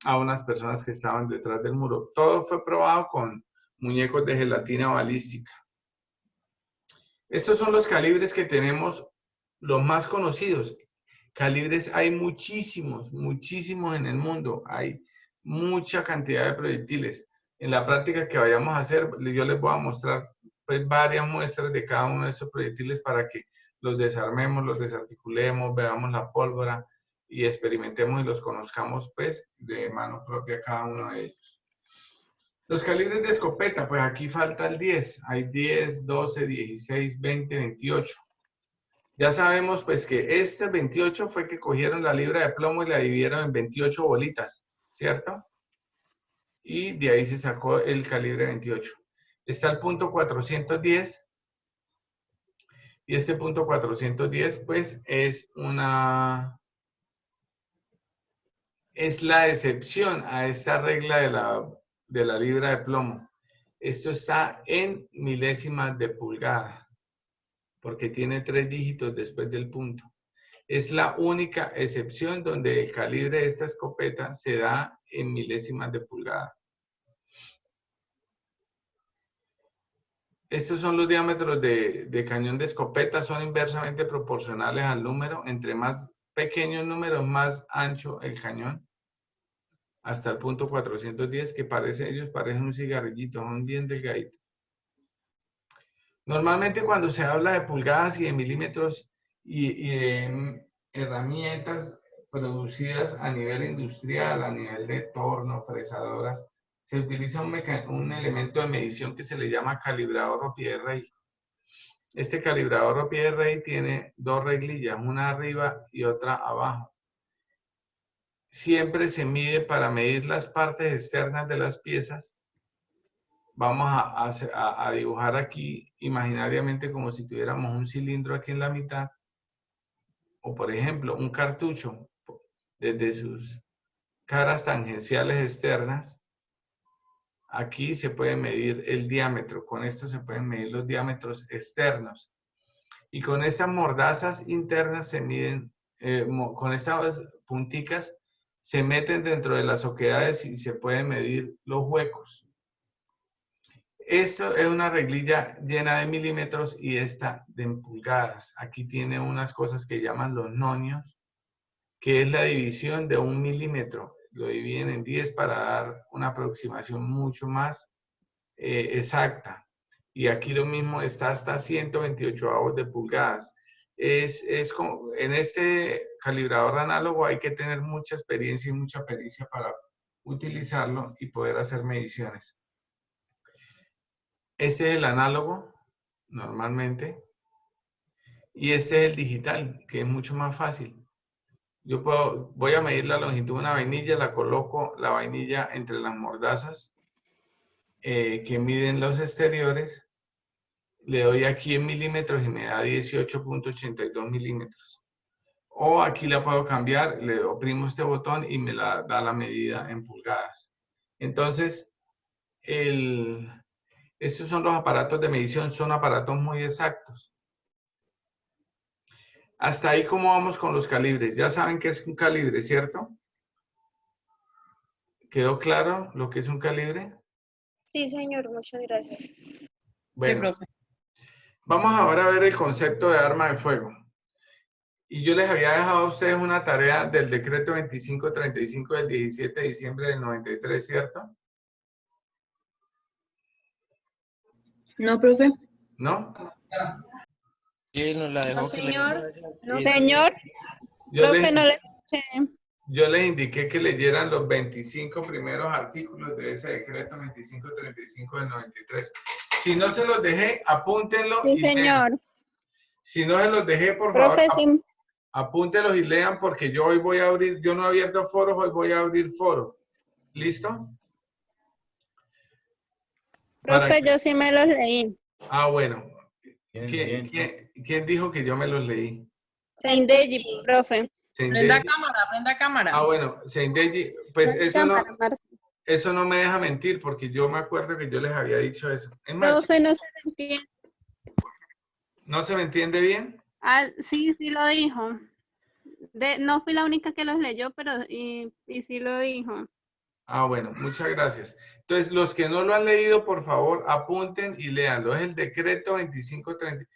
a unas personas que estaban detrás del muro. Todo fue probado con muñecos de gelatina balística. Estos son los calibres que tenemos, los más conocidos. Calibres hay muchísimos, muchísimos en el mundo. Hay mucha cantidad de proyectiles. En la práctica que vayamos a hacer, yo les voy a mostrar pues, varias muestras de cada uno de estos proyectiles para que los desarmemos, los desarticulemos, veamos la pólvora y experimentemos y los conozcamos pues de mano propia cada uno de ellos. Los calibres de escopeta, pues aquí falta el 10. Hay 10, 12, 16, 20, 28. Ya sabemos pues que este 28 fue que cogieron la libra de plomo y la dividieron en 28 bolitas, ¿cierto? Y de ahí se sacó el calibre 28. Está el punto 410. Y este punto 410 pues es la excepción a esta regla de la libra de plomo. Esto está en milésimas de pulgada, porque tiene 3 dígitos después del punto. Es la única excepción donde el calibre de esta escopeta se da en milésimas de pulgada. Estos son los diámetros de cañón de escopeta, son inversamente proporcionales al número. Entre más pequeño el número, más ancho el cañón. Hasta el punto 410, que ellos parecen un cigarrillito, son bien delgaditos. Normalmente cuando se habla de pulgadas y de milímetros y de herramientas producidas a nivel industrial, a nivel de torno, fresadoras, se utiliza un elemento de medición que se le llama calibrador o pie de rey. Este calibrador o pie de rey tiene 2 reglillas, una arriba y otra abajo. Siempre se mide para medir las partes externas de las piezas. Vamos a dibujar aquí imaginariamente como si tuviéramos un cilindro aquí en la mitad. O por ejemplo, un cartucho desde sus caras tangenciales externas. Aquí se puede medir el diámetro. Con esto se pueden medir los diámetros externos. Y con estas mordazas internas se miden, con estas punticas, se meten dentro de las oquedades y se pueden medir los huecos. Esto es una reglilla llena de milímetros y esta de pulgadas. Aquí tiene unas cosas que llaman los nonios, que es la división de 1 milímetro. Lo dividen en 10 para dar una aproximación mucho más exacta. Y aquí lo mismo está hasta 128 avos de pulgadas. En este calibrador análogo hay que tener mucha experiencia y mucha pericia para utilizarlo y poder hacer mediciones. Este es el análogo, normalmente. Y este es el digital, que es mucho más fácil. Voy a medir la longitud de una vainilla, la coloco la vainilla entre las mordazas que miden los exteriores. Le doy aquí en milímetros y me da 18.82 milímetros. O aquí la puedo cambiar, le oprimo este botón y me da la medida en pulgadas. Entonces, estos son los aparatos de medición, son aparatos muy exactos. Hasta ahí, ¿cómo vamos con los calibres? Ya saben qué es un calibre, ¿cierto? ¿Quedó claro lo que es un calibre? Sí, señor, muchas gracias. Bueno, Sí, profe. vamos ahora a ver el concepto de arma de fuego. Y yo les había dejado a ustedes una tarea del decreto 2535 del 17 de diciembre del 93, ¿cierto? No, profe. ¿No? Sí, nos la dejó No, que señor. No, Y- señor, Yo profe, les, no le escuché. yo les indiqué que leyeran los 25 primeros artículos de ese decreto 2535 del 93. Si no se los dejé, apúntenlo Sí, y lean. señor. Si no se los dejé, por favor, Profe, sí. apúntenlos y lean porque yo hoy voy a abrir, yo no he abierto foros, hoy voy a abrir foros. ¿Listo? Para Profe, que- yo sí me los leí. Ah, bueno. Bien, ¿Quién dijo que yo me los leí? Seindeji, profe. Prenda Seindeji. cámara, prenda cámara. Ah, bueno, Seindeji, pues Cámara, Marcia. eso no me deja mentir porque yo me acuerdo que yo les había dicho eso. Es más, Profe, no se lo entiende. ¿no se me entiende bien? Ah, sí, sí lo dijo. No fui la única que los leyó, pero y sí lo dijo. Ah, bueno, muchas gracias. Entonces, los que no lo han leído, por favor, apunten y léanlo. Es el decreto 2530.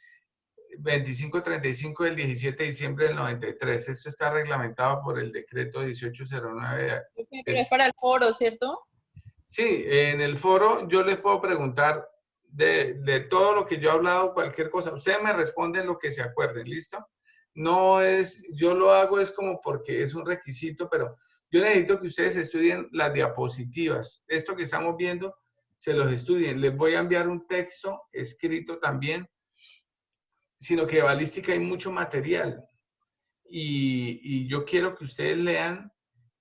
2535 del 17 de diciembre del 93. Esto está reglamentado por el decreto 1809. Pero es para el foro, ¿cierto? Sí, en el foro yo les puedo preguntar de todo lo que yo he hablado, cualquier cosa. Ustedes me responden lo que se acuerden, ¿listo? No es, yo lo hago es como porque es un requisito, pero yo necesito que ustedes estudien las diapositivas. Esto que estamos viendo, se los estudien. Les voy a enviar un texto escrito también, sino que de balística hay mucho material. Y yo quiero que ustedes lean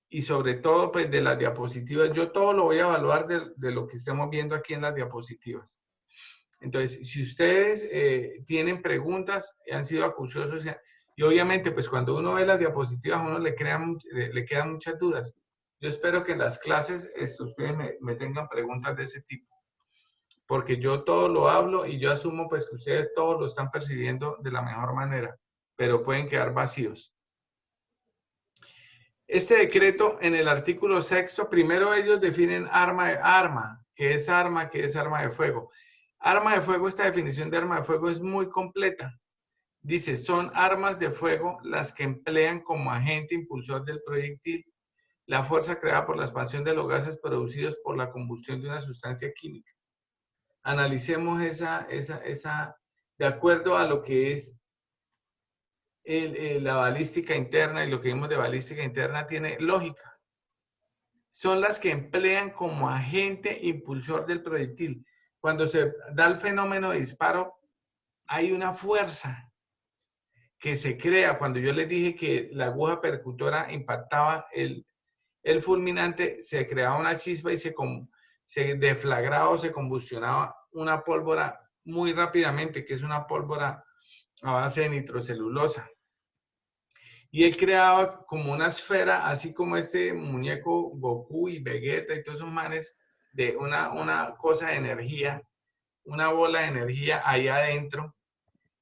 y sobre todo pues de las diapositivas. Yo todo lo voy a evaluar de lo que estamos viendo aquí en las diapositivas. Entonces, si ustedes tienen preguntas, han sido acuciosos, y obviamente, pues cuando uno ve las diapositivas, a uno le quedan muchas dudas. Yo espero que en las clases ustedes me tengan preguntas de ese tipo, porque yo todo lo hablo y yo asumo pues que ustedes todos lo están percibiendo de la mejor manera, pero pueden quedar vacíos. Este decreto, en el artículo 6, primero ellos definen arma, qué es arma de fuego. Arma de fuego, esta definición de arma de fuego es muy completa. Dice, son armas de fuego las que emplean como agente impulsor del proyectil la fuerza creada por la expansión de los gases producidos por la combustión de una sustancia química. Analicemos de acuerdo a lo que es la balística interna, y lo que vimos de balística interna tiene lógica. Son las que emplean como agente impulsor del proyectil. Cuando se da el fenómeno de disparo, hay una fuerza que se crea. Cuando yo les dije que la aguja percutora impactaba el fulminante, se creaba una chispa y se deflagraba o se combustionaba una pólvora muy rápidamente, que es una pólvora a base de nitrocelulosa. Y él creaba como una esfera, así como este muñeco Goku y Vegeta y todos esos manes, de una cosa de energía, una bola de energía ahí adentro.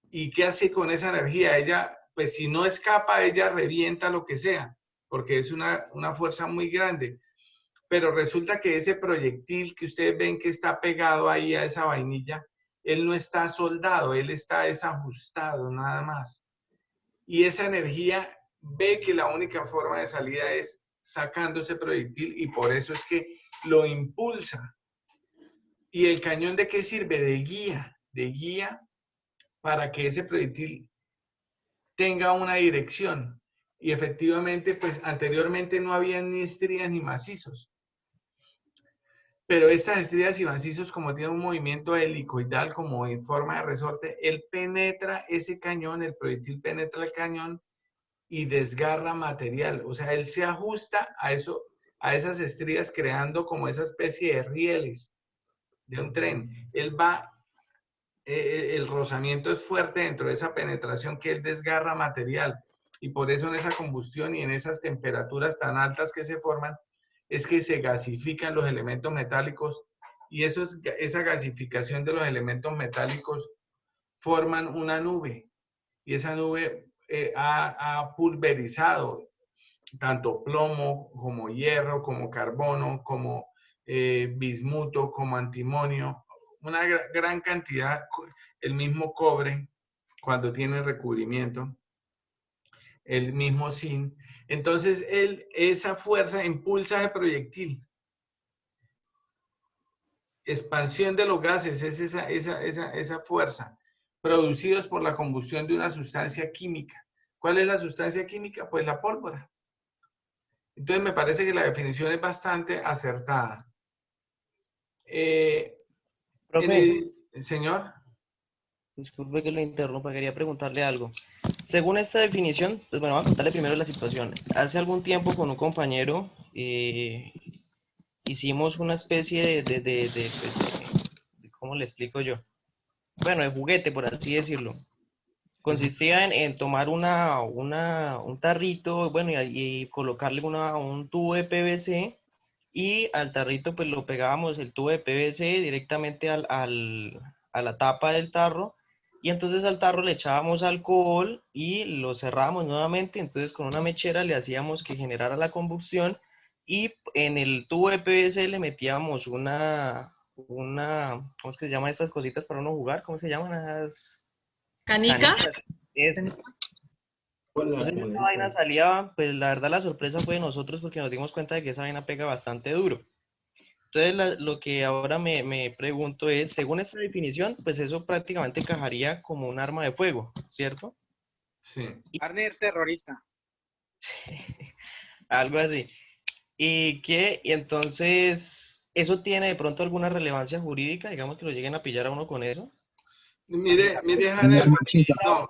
¿Y qué hace con esa energía? Ella, pues si no escapa, ella revienta lo que sea, porque es una fuerza muy grande. Pero resulta que ese proyectil que ustedes ven que está pegado ahí a esa vainilla, él no está soldado, él está desajustado nada más. Y esa energía ve que la única forma de salida es sacando ese proyectil, y por eso es que lo impulsa. ¿Y el cañón de qué sirve? De guía para que ese proyectil tenga una dirección. Y efectivamente, pues anteriormente no había ni estrías ni macizos. Pero estas estrías y macizos, como tienen un movimiento helicoidal, como en forma de resorte, él penetra ese cañón, el proyectil penetra el cañón y desgarra material. O sea, él se ajusta a esas estrías, creando como esa especie de rieles de un tren. Él va, el rozamiento es fuerte dentro de esa penetración, que él desgarra material. Y por eso en esa combustión y en esas temperaturas tan altas que se forman, es que se gasifican los elementos metálicos, y esa gasificación de los elementos metálicos forman una nube, y esa nube ha pulverizado tanto plomo como hierro, como carbono, como bismuto, como antimonio, una gran cantidad, el mismo cobre cuando tiene recubrimiento, el mismo zinc. Entonces, esa fuerza impulsa ese proyectil. Expansión de los gases es esa fuerza, producidos por la combustión de una sustancia química. ¿Cuál es la sustancia química? Pues la pólvora. Entonces, me parece que la definición es bastante acertada. Profe, Señor. disculpe que lo interrumpa, quería preguntarle algo. Según esta definición, pues bueno, voy a contarle primero la situación. Hace algún tiempo con un compañero hicimos una especie ¿cómo le explico yo? Bueno, de juguete, por así decirlo. Consistía en tomar un tarrito, bueno, y colocarle un tubo de PVC, y al tarrito pues lo pegábamos el tubo de PVC directamente a la tapa del tarro, y entonces al tarro le echábamos alcohol y lo cerrábamos nuevamente. Entonces con una mechera le hacíamos que generara la combustión, y en el tubo de PVC le metíamos ¿cómo es que se llaman estas cositas para uno jugar? ¿Cómo se llaman esas? ¿Canica? Eso. Entonces esa vaina salía, pues la verdad la sorpresa fue de nosotros porque nos dimos cuenta de que esa vaina pega bastante duro. Entonces lo que ahora me pregunto es, según esta definición, pues eso prácticamente encajaría como un arma de fuego, ¿cierto? Sí. Partner terrorista. Algo así. Y entonces, ¿eso tiene de pronto alguna relevancia jurídica? Digamos que lo lleguen a pillar a uno con eso. Mire, Hanel, no,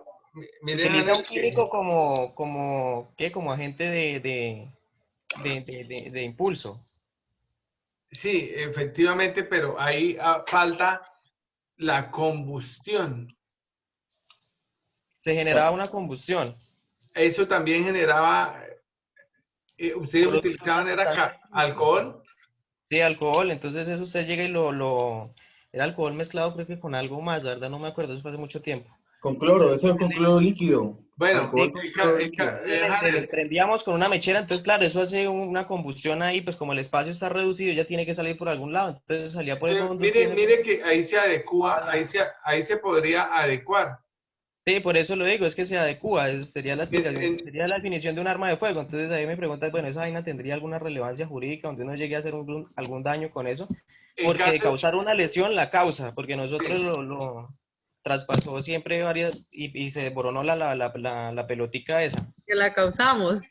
mire, Utiliza un Hanel, químico como agente de impulso. sí, efectivamente, pero ahí falta la combustión. Se generaba una combustión. Eso también generaba, ustedes Por utilizaban una era sustancia alcohol. Sí, alcohol. Entonces eso usted llega y Era alcohol mezclado creo que con algo más, la verdad no me acuerdo, eso fue hace mucho tiempo. Con cloro, eso es con cloro líquido. Bueno, Alcohol con cloro líquido. Le Hanel, prendíamos con una mechera, entonces claro, eso hace una combustión ahí, pues como el espacio está reducido, ya tiene que salir por algún lado, entonces salía por el fondo. mire que ahí se adecua, ahí se podría adecuar. Sí, por eso lo digo, es que se adecua, sería la explicación, En- sería la definición de un arma de fuego. Entonces ahí me preguntas, bueno, ¿esa vaina tendría alguna relevancia jurídica donde uno llegue a hacer algún daño con eso? En Porque de caso, causar una lesión la causa, porque nosotros lo traspasó siempre varias y se desboronó la pelotica esa. Que la causamos.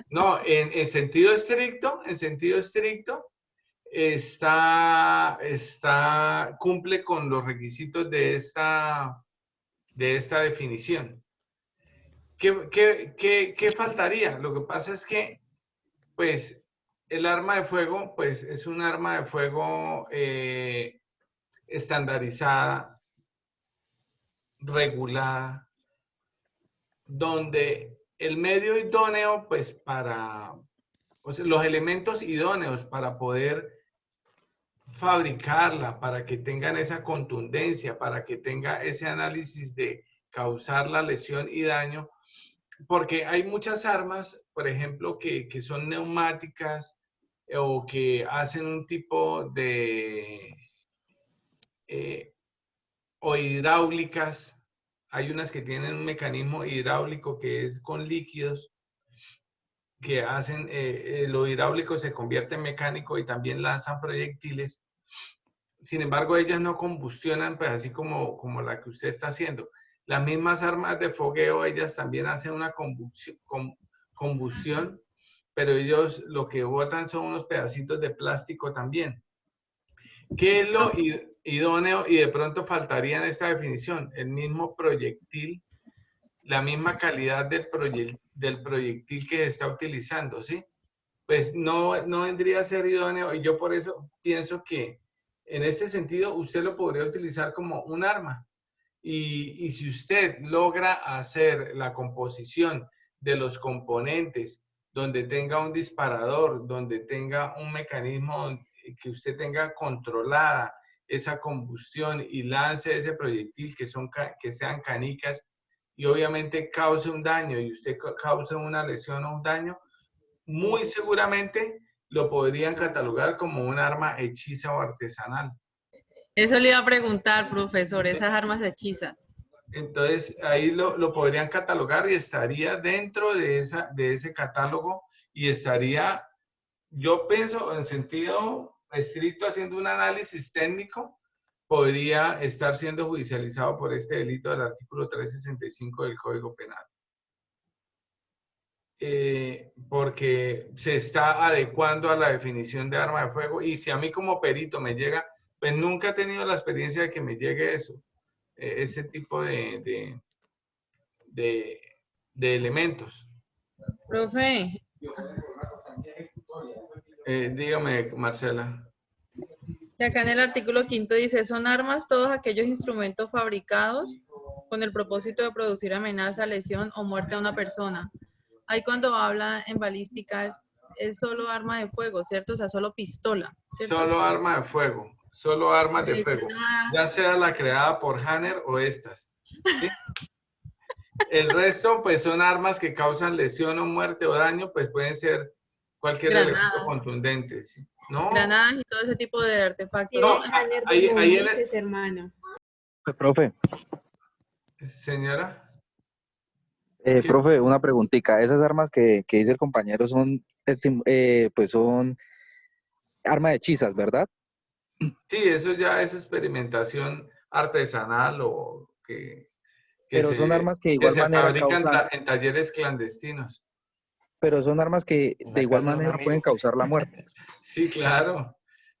no, en sentido estricto, cumple con los requisitos de esta definición. ¿Qué faltaría? Lo que pasa es que, pues, el arma de fuego, pues, es un arma de fuego estandarizada, regulada, donde el medio idóneo, pues, o sea, los elementos idóneos para poder fabricarla, para que tengan esa contundencia, para que tenga ese análisis de causar la lesión y daño, porque hay muchas armas, por ejemplo, que son neumáticas o que hacen un tipo de, o hidráulicas. Hay unas que tienen un mecanismo hidráulico que es con líquidos, que hacen, lo hidráulico se convierte en mecánico y también lanzan proyectiles. Sin embargo, ellas no combustionan, pues así como la que usted está haciendo. Las mismas armas de fogueo, ellas también hacen una combustión, pero ellos lo que botan son unos pedacitos de plástico también. ¿Qué es lo idóneo? Y de pronto faltaría en esta definición el mismo proyectil, la misma calidad del proyectil que se está utilizando, ¿sí? Pues no vendría a ser idóneo, y yo por eso pienso que en este sentido usted lo podría utilizar como un arma. Y si usted logra hacer la composición de los componentes, donde tenga un disparador, donde tenga un mecanismo que usted tenga controlada esa combustión y lance ese proyectil que sean canicas y obviamente cause un daño y usted cause una lesión o un daño, muy seguramente lo podrían catalogar como un arma hechiza o artesanal. Eso le iba a preguntar, profesor, esas armas hechizas. Entonces, ahí lo podrían catalogar y estaría dentro de ese catálogo y estaría, yo pienso, en sentido estricto, haciendo un análisis técnico, podría estar siendo judicializado por este delito del artículo 365 del Código Penal. Porque se está adecuando a la definición de arma de fuego y si a mí como perito me llega, pues nunca he tenido la experiencia de que me llegue eso, ese tipo de elementos. Profe, Dígame, Marcela. que acá en el artículo 5 dice, son armas todos aquellos instrumentos fabricados con el propósito de producir amenaza, lesión o muerte a una persona. Ahí cuando habla en balística es solo arma de fuego, ¿cierto? O sea, solo pistola, ¿cierto? Solo arma de fuego, solo armas de fuego, ya sea la creada por Hanner o estas. ¿Sí? El resto, pues son armas que causan lesión o muerte o daño, pues pueden ser cualquier elemento contundente, ¿sí? ¿No? Granadas y todo ese tipo de artefactos. No, Hanner, ahí como dices, hermano. Pues, profe, Señora. Profe, una preguntita. Esas armas que dice el compañero son, pues son armas hechizas, ¿verdad? Sí, eso ya es experimentación artesanal o Pero son armas que de que igual se manera fabrican causan, en talleres clandestinos. pero son armas que En de la igual casa de un manera pueden amigo. causar la muerte. Sí, claro,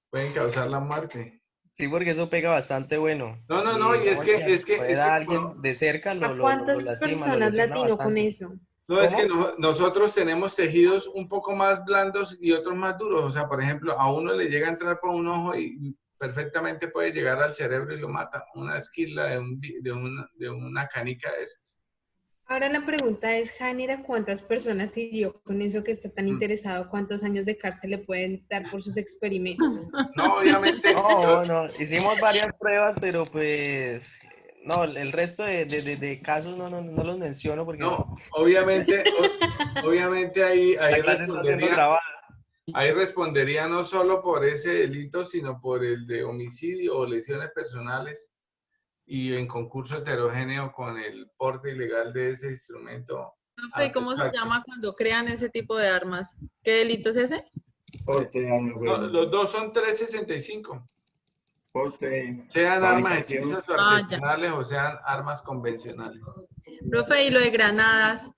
pueden causar la muerte. Sí, porque eso pega bastante bueno. No, no, Y no, y digamos, si puede a alguien de cerca, ¿A cuántas lo lastima, lo personas lesiona latino con bastante. eso? no, es que ¿Cómo? nosotros tenemos tejidos un poco más blandos y otros más duros. O sea, por ejemplo, a uno le llega a entrar por un ojo y perfectamente puede llegar al cerebro y lo mata. Una esquila de una canica de esas. Ahora la pregunta es, Janira, ¿cuántas personas hirió con eso que está tan interesado? ¿Cuántos años de cárcel le pueden dar por sus experimentos? No, obviamente. No, no, hicimos varias pruebas, pero pues, no, el resto de casos no los menciono porque No, obviamente, obviamente ahí la clase está siendo grabada. ahí respondería no solo por ese delito, sino por el de homicidio o lesiones personales y en concurso heterogéneo con el porte ilegal de ese instrumento. Profe, ¿cómo se llama cuando crean ese tipo de armas? ¿Qué delito es ese? Porte de arma de No, fuego. los dos son 365. Porte, Sean armas fabricación. hechizas o Ah, ya. artesanales o sean armas convencionales. Profe, y lo de granadas,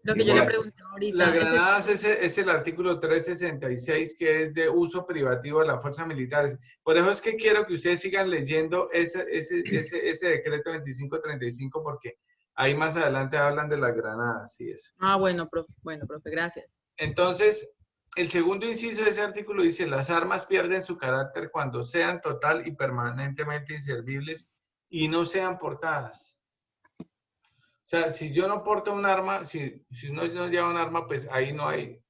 lo que yo le Igual. pregunté ahorita. Las ese- granadas es el artículo 366 que es de uso privativo de las fuerzas militares. Por eso es que quiero que ustedes sigan leyendo ese decreto 2535 porque ahí más adelante hablan de las granadas y eso. Ah, bueno, profe, gracias. Entonces, el segundo inciso de ese artículo dice, las armas pierden su carácter cuando sean total y permanentemente inservibles y no sean portadas. O sea, si yo no porto un arma, si uno no lleva un arma, pues ahí no hay,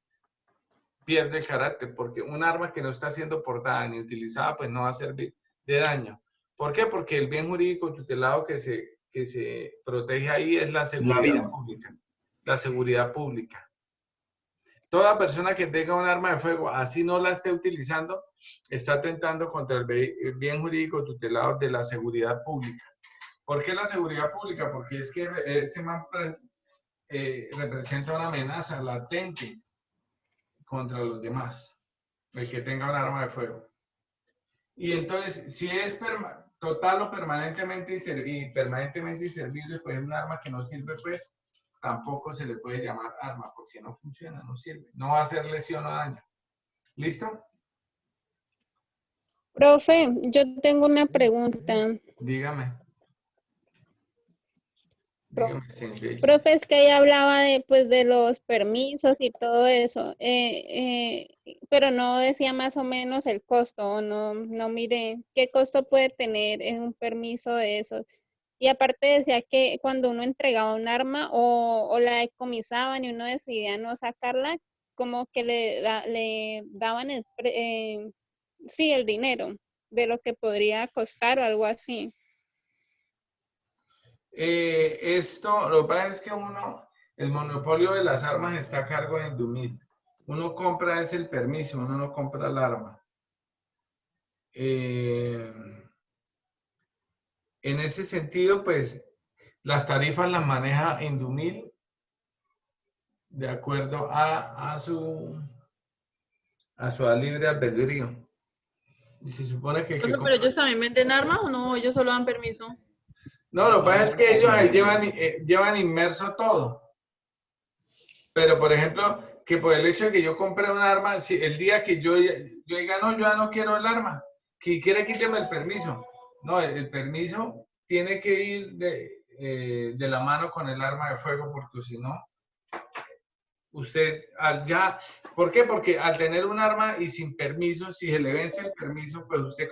pierde el carácter, porque un arma que no está siendo portada ni utilizada, pues no va a servir de daño. ¿Por qué? Porque el bien jurídico tutelado que se protege ahí es la La seguridad vida. pública. La seguridad pública. Toda persona que tenga un arma de fuego, así no la esté utilizando, está atentando contra el bien jurídico tutelado de la seguridad pública. ¿Por qué la seguridad pública? Porque es que ese man representa una amenaza latente contra los demás, el que tenga un arma de fuego. Y entonces, si es total o permanentemente inservible, pues es un arma que no sirve, pues tampoco se le puede llamar arma, porque no funciona, no sirve, no va a hacer lesión o daño. ¿Listo? Profe, yo tengo una pregunta. Dígame. Dígame, Cindy. Profe, es que ahí hablaba de, pues, de los permisos y todo eso, pero no decía más o menos el costo, o no miré qué costo puede tener en un permiso de esos. Y aparte decía que cuando uno entregaba un arma o la decomisaban y uno decidía no sacarla, como que le daban sí, el dinero de lo que podría costar o algo así. Lo que pasa es que el monopolio de las armas está a cargo de Indumil. Uno compra es el permiso, uno no compra el arma. En ese sentido, pues, las tarifas las maneja Indumil de acuerdo a su libre albedrío. Y se supone que Profe, pero ellos también venden armas o no, ellos solo dan permiso. No, lo que pasa es que ellos ahí llevan inmerso todo. Pero, por ejemplo, que por el hecho de que yo compré un arma, si el día que yo diga, no, yo ya no quiero el arma, que quiere quíteme el permiso. No, el permiso tiene que ir de la mano con el arma de fuego, porque si no, usted ¿por qué? Porque al tener un arma y sin permiso, si se le vence el permiso, pues usted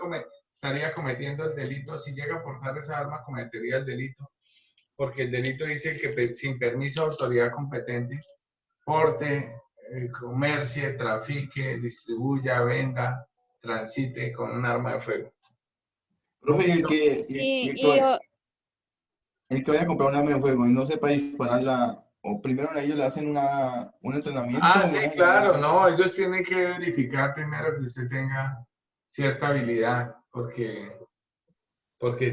estaría cometiendo el delito. Si llega a portar esa arma, cometería el delito. Porque el delito dice que sin permiso de autoridad competente, porte, comercie, trafique, distribuya, venda, transite con un arma de fuego. Profe, el que vaya a comprar un arma de fuego y no sepa dispararla, o primero ellos le hacen un entrenamiento. Ah, sí, claro, no, ellos tienen que verificar primero que usted tenga cierta habilidad, porque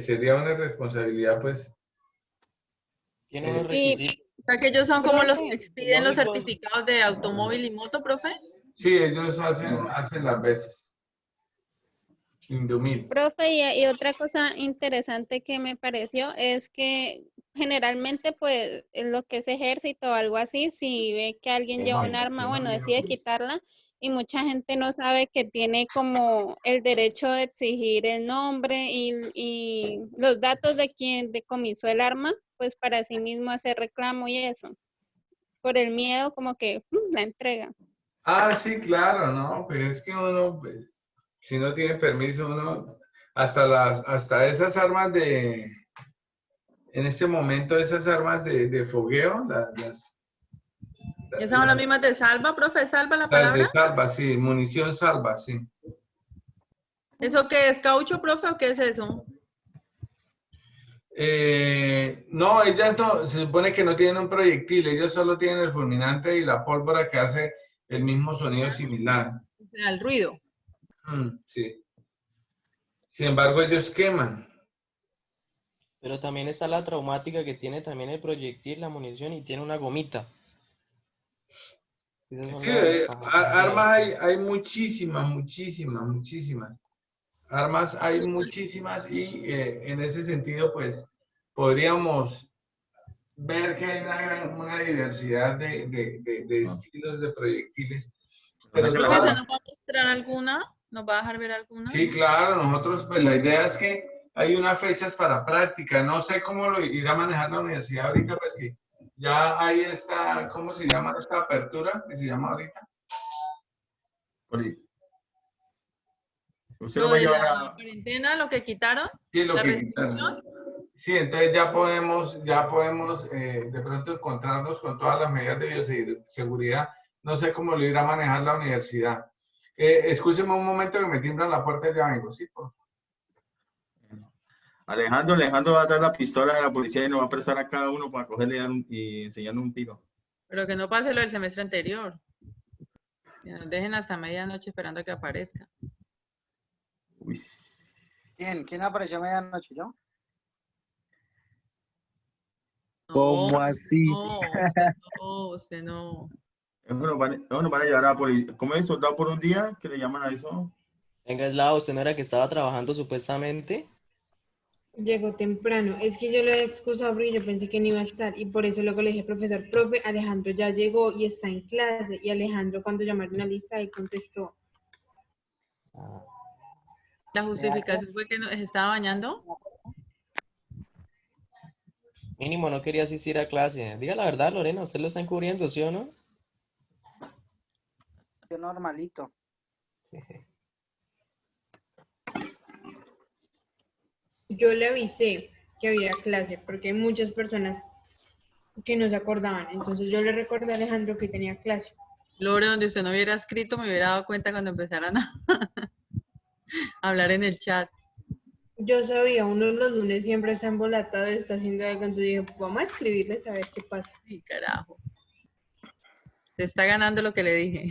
sería una irresponsabilidad, pues, Tiene unos Y, requisitos. O sea, que ellos son como los que profe, expiden los Económicos. certificados de automóvil y moto, profe. Sí, ellos hacen las veces. Indumil. profe, y otra cosa interesante que me pareció es que generalmente, pues, en lo que es ejército o algo así, si ve que alguien lleva un arma, bueno, decide quitarla y mucha gente no sabe que tiene como el derecho de exigir el nombre y los datos de quien decomisó el arma, pues para sí mismo hacer reclamo y eso. Por el miedo como que la entrega. Ah, sí, claro, ¿no? Pues es que uno, pues, si no tiene permiso, uno, hasta esas armas en este momento, esas armas de fogueo, ¿Esas son las mismas de salva, profe? ¿Salva la las de palabra? salva, sí, munición salva, sí. ¿Eso qué es? ¿Caucho, profe, o qué es eso? No, ellas no, se supone que no tienen un proyectil, ellos solo tienen el fulminante y la pólvora que hace el mismo sonido similar. O sea, el ruido. Sí. Sin embargo, ellos queman. Pero también está la traumática que tiene también el proyectil, la munición y tiene una gomita. Esas son Sí, las armas hay muchísimas, muchísimas, muchísimas. Armas hay muchísimas y en ese sentido, pues, podríamos ver que hay una diversidad de estilos de proyectiles. Pero Profe, ¿usted nos va a mostrar alguna? ¿Nos va a dejar ver alguna? sí, claro, nosotros, pues la idea es que hay unas fechas para práctica. No sé cómo lo irá a manejar la universidad ahorita, pues que ya hay esta, ¿cómo se llama esta apertura? Que se llama ahorita. Usted Lo lo va a de llevar la a... cuarentena, lo que quitaron, Sí, lo la que restricción. quitaron. Sí, entonces ya podemos de pronto encontrarnos con todas las medidas de bioseguridad. No sé cómo lo irá a manejar la universidad. Escúcheme un momento que me timbran la puerta y ya vengo, ¿sí? Por favor. Alejandro va a dar la pistola de la policía y nos va a prestar a cada uno para cogerle y enseñarle un tiro. Pero que no pase lo del semestre anterior. Que nos dejen hasta medianoche esperando a que aparezca. Uy. ¿Quién apareció a medianoche? ¿Yo? ¿Cómo así? No, usted no, usted no. Eso nos van a llevar a la policía. ¿Cómo es soldado por un día? ¿Qué le llaman a eso? Venga, Eslava, ¿usted no era que estaba trabajando supuestamente? Llegó temprano. Es que yo le excusaba porque yo pensé que no iba a estar y por eso luego le dije, profesor, profe, Alejandro ya llegó y está en clase. Y Alejandro cuando llamaron a la lista ahí contestó. La justificación fue que se estaba bañando. Mínimo no quería asistir a clase. Diga la verdad, Lorena, usted lo está encubriendo, ¿sí o no? Yo normalito. Yo le avisé que había clase porque hay muchas personas que no se acordaban. Entonces yo le recordé a Alejandro que tenía clase. Lore, donde usted no hubiera escrito, me hubiera dado cuenta cuando empezaran a hablar en el chat. Yo sabía, uno los lunes siempre está embolatado, está haciendo algo, entonces dije, vamos a escribirles a ver qué pasa. Sí, carajo. Se está ganando lo que le dije.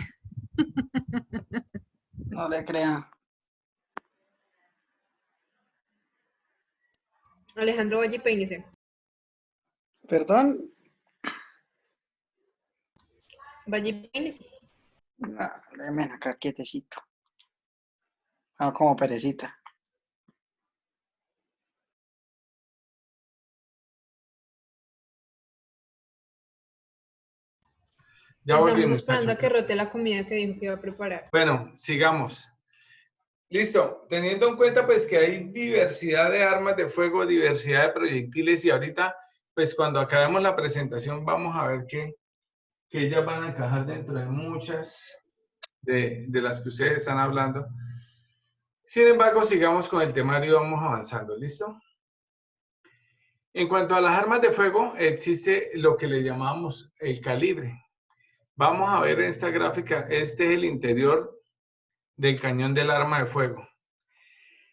No le crea. Alejandro, vaya y peínese. ¿Perdón? Vaya y peínese. No, déjame acá quietecito. Ah, como perecita. Ya Estamos volvimos. esperando a que rote la comida que dijo que iba a preparar. Bueno, sigamos. Listo, teniendo en cuenta pues que hay diversidad de armas de fuego, diversidad de proyectiles y ahorita pues cuando acabemos la presentación vamos a ver que ellas van a encajar dentro de muchas de las que ustedes están hablando. Sin embargo, sigamos con el temario y vamos avanzando, ¿listo? En cuanto a las armas de fuego, existe lo que le llamamos el calibre. Vamos a ver en esta gráfica, este es el interior del cañón del arma de fuego.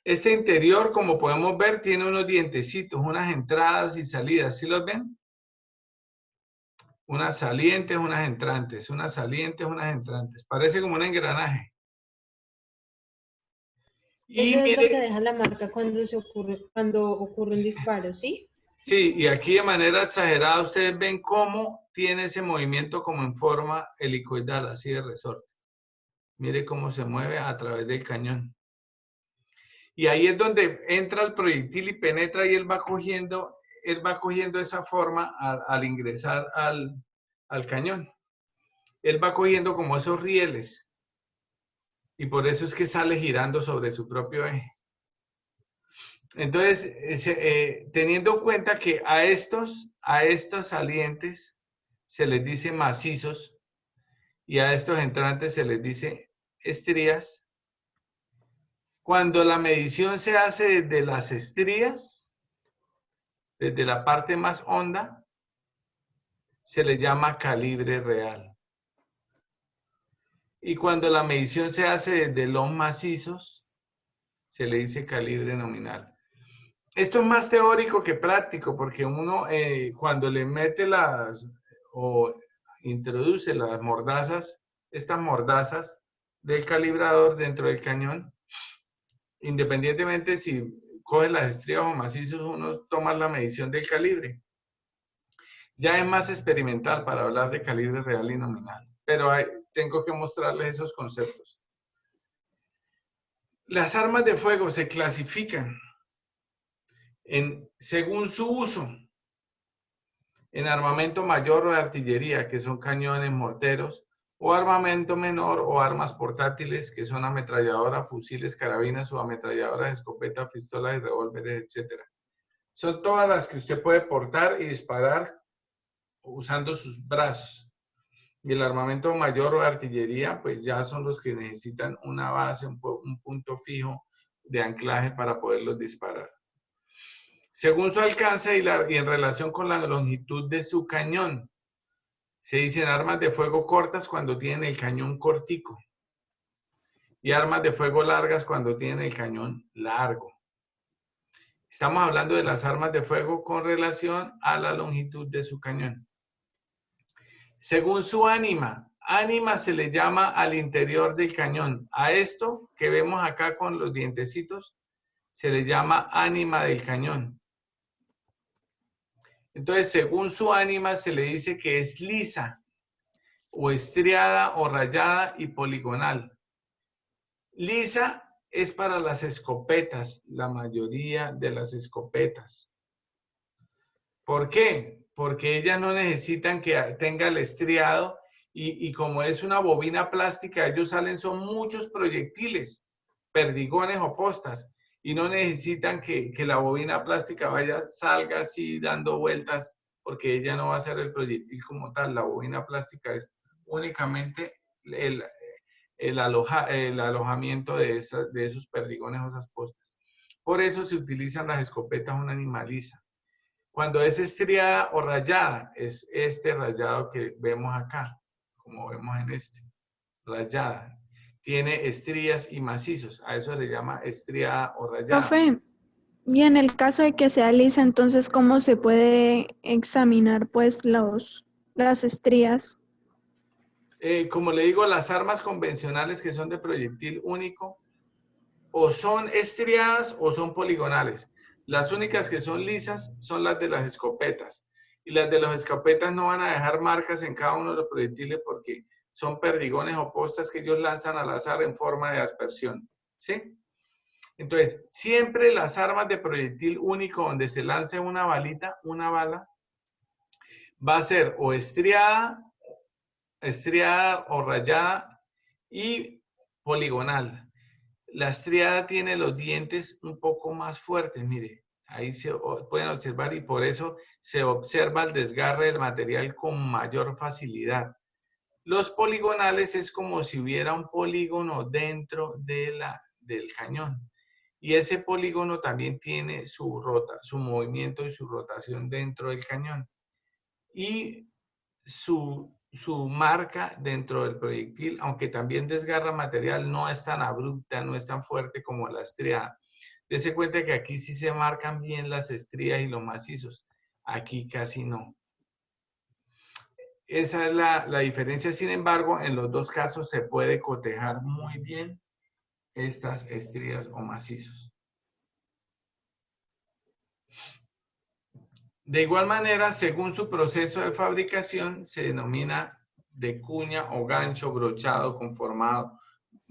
Este interior, como podemos ver, tiene unos dientecitos, unas entradas y salidas. ¿Sí los ven? Unas salientes, unas entrantes, unas salientes, unas entrantes. Parece como un engranaje. Y Eso es lo que mire, deja la marca cuando ocurre un disparo, ¿sí? Sí, y aquí de manera exagerada ustedes ven cómo tiene ese movimiento como en forma helicoidal, así de resorte. Mire cómo se mueve a través del cañón. Y ahí es donde entra el proyectil y penetra y él va cogiendo esa forma al ingresar al cañón. Él va cogiendo como esos rieles. Y por eso es que sale girando sobre su propio eje. Entonces, teniendo en cuenta que a estos salientes se les dice macizos y a estos entrantes se les dice estrías, cuando la medición se hace desde las estrías, desde la parte más honda, se le llama calibre real. Y cuando la medición se hace desde los macizos, se le dice calibre nominal. Esto es más teórico que práctico, porque uno cuando le mete o introduce las mordazas, estas mordazas del calibrador dentro del cañón, independientemente si coge las estrías o macizos, uno toma la medición del calibre. Ya es más experimental para hablar de calibre real y nominal, pero tengo que mostrarles esos conceptos. Las armas de fuego se clasifican según su uso, en armamento mayor o de artillería, que son cañones, morteros, o armamento menor o armas portátiles, que son ametralladoras, fusiles, carabinas o ametralladoras, escopetas, pistolas y revólveres, etc. Son todas las que usted puede portar y disparar usando sus brazos. Y el armamento mayor o de artillería, pues ya son los que necesitan una base, un punto fijo de anclaje para poderlos disparar. Según su alcance y en relación con la longitud de su cañón. Se dicen armas de fuego cortas cuando tienen el cañón cortico. Y armas de fuego largas cuando tienen el cañón largo. Estamos hablando de las armas de fuego con relación a la longitud de su cañón. Según su ánima. Ánima se le llama al interior del cañón. A esto que vemos acá con los dientecitos se le llama ánima del cañón. Entonces, según su ánima, se le dice que es lisa, o estriada, o rayada y poligonal. Lisa es para las escopetas, la mayoría de las escopetas. ¿Por qué? Porque ellas no necesitan que tenga el estriado y como es una bobina plástica, ellos son muchos proyectiles, perdigones o postas. Y no necesitan que la bobina plástica salga así dando vueltas, porque ella no va a ser el proyectil como tal. La bobina plástica es únicamente el alojamiento de esos perdigones o esas postas. Por eso se utilizan las escopetas una ánima lisa. Cuando es estriada o rayada, es este rayado que vemos acá, como vemos en este, rayada. Tiene estrías y macizos. A eso le llama estriada o rayada. Profe, y en el caso de que sea lisa, entonces, ¿cómo se puede examinar, pues, las estrías? Como le digo, las armas convencionales que son de proyectil único, o son estriadas o son poligonales. Las únicas que son lisas son las de las escopetas. Y las de las escopetas no van a dejar marcas en cada uno de los proyectiles porque son perdigones o postas que ellos lanzan al azar en forma de aspersión. ¿Sí? Entonces, siempre las armas de proyectil único donde se lance una bala, va a ser o estriada o rayada y poligonal. La estriada tiene los dientes un poco más fuertes, mire, ahí se pueden observar y por eso se observa el desgarre del material con mayor facilidad. Los poligonales es como si hubiera un polígono dentro del cañón. Y ese polígono también tiene su movimiento y su rotación dentro del cañón. Y su marca dentro del proyectil, aunque también desgarra material, no es tan abrupta, no es tan fuerte como la estriada. Dese cuenta que aquí sí se marcan bien las estrías y los macizos. Aquí casi no. Esa es la diferencia. Sin embargo, en los dos casos se puede cotejar muy bien estas estrías o macizos. De igual manera, según su proceso de fabricación, se denomina de cuña o gancho, brochado, conformado,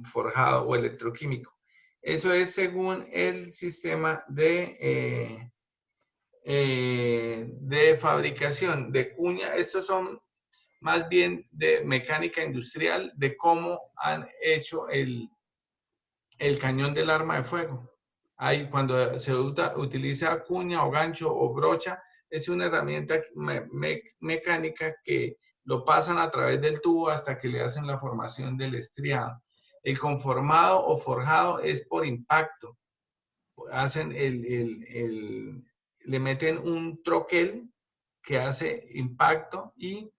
forjado o electroquímico. Eso es según el sistema de fabricación. De cuña, estos son más bien de mecánica industrial, de cómo han hecho el cañón del arma de fuego. Ahí, cuando se utiliza cuña o gancho o brocha, es una herramienta mecánica que lo pasan a través del tubo hasta que le hacen la formación del estriado. El conformado o forjado es por impacto. Hacen le meten un troquel que hace impacto y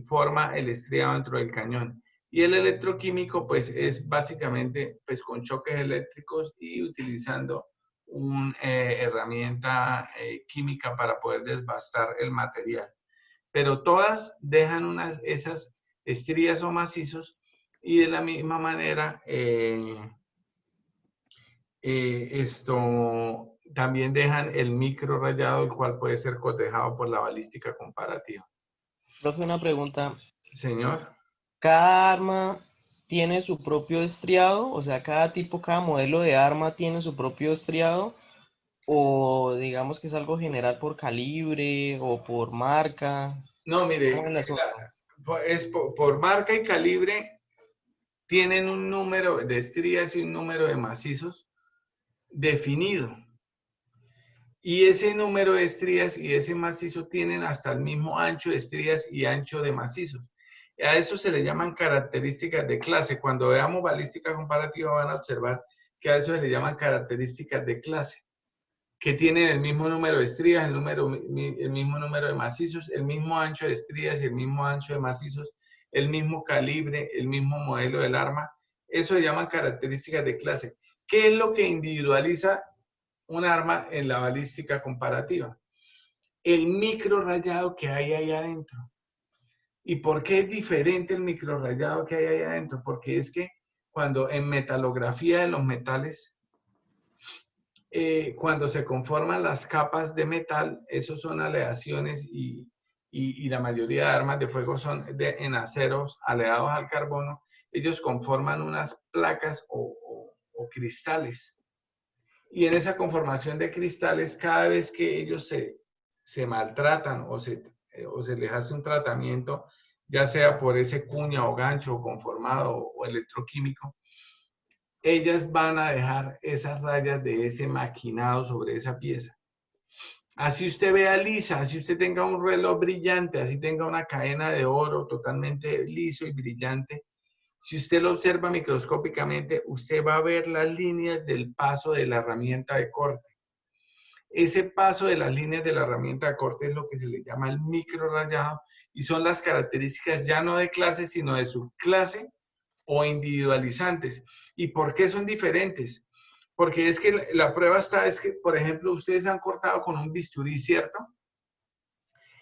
forma el estriado dentro del cañón. Y el electroquímico, pues, es básicamente, pues, con choques eléctricos y utilizando una herramienta química para poder desbastar el material. Pero todas dejan esas estrías o macizos y de la misma manera esto también dejan el micro rayado, el cual puede ser cotejado por la balística comparativa. Profe, una pregunta. Señor. ¿Cada arma tiene su propio estriado? O sea, cada modelo de arma tiene su propio estriado. O digamos que es algo general por calibre o por marca. No, mire, ¿Cómo es el asunto? es por marca y calibre tienen un número de estrías y un número de macizos definido. Y ese número de estrías y ese macizo tienen hasta el mismo ancho de estrías y ancho de macizos. A eso se le llaman características de clase. Cuando veamos balística comparativa van a observar que a eso se le llaman características de clase, que tienen el mismo número de estrías, el mismo número de macizos, el mismo ancho de estrías y el mismo ancho de macizos, el mismo calibre, el mismo modelo del arma. Eso se llaman características de clase. ¿Qué es lo que individualiza un arma en la balística comparativa? El micro rayado que hay ahí adentro. ¿Y por qué es diferente el micro rayado que hay ahí adentro? Porque es que cuando en metalografía de los metales, cuando se conforman las capas de metal, esos son aleaciones y la mayoría de armas de fuego son en aceros aleados al carbono. Ellos conforman unas placas o cristales. Y en esa conformación de cristales, cada vez que ellos se maltratan o se les hace un tratamiento, ya sea por ese cuña o gancho conformado o electroquímico, ellas van a dejar esas rayas de ese maquinado sobre esa pieza. Así usted vea lisa, así usted tenga un reloj brillante, así tenga una cadena de oro totalmente liso y brillante, si usted lo observa microscópicamente, usted va a ver las líneas del paso de la herramienta de corte. Ese paso de las líneas de la herramienta de corte es lo que se le llama el micro rayado y son las características ya no de clase, sino de subclase o individualizantes. ¿Y por qué son diferentes? Porque es que la prueba es que, por ejemplo, ustedes han cortado con un bisturí, ¿cierto?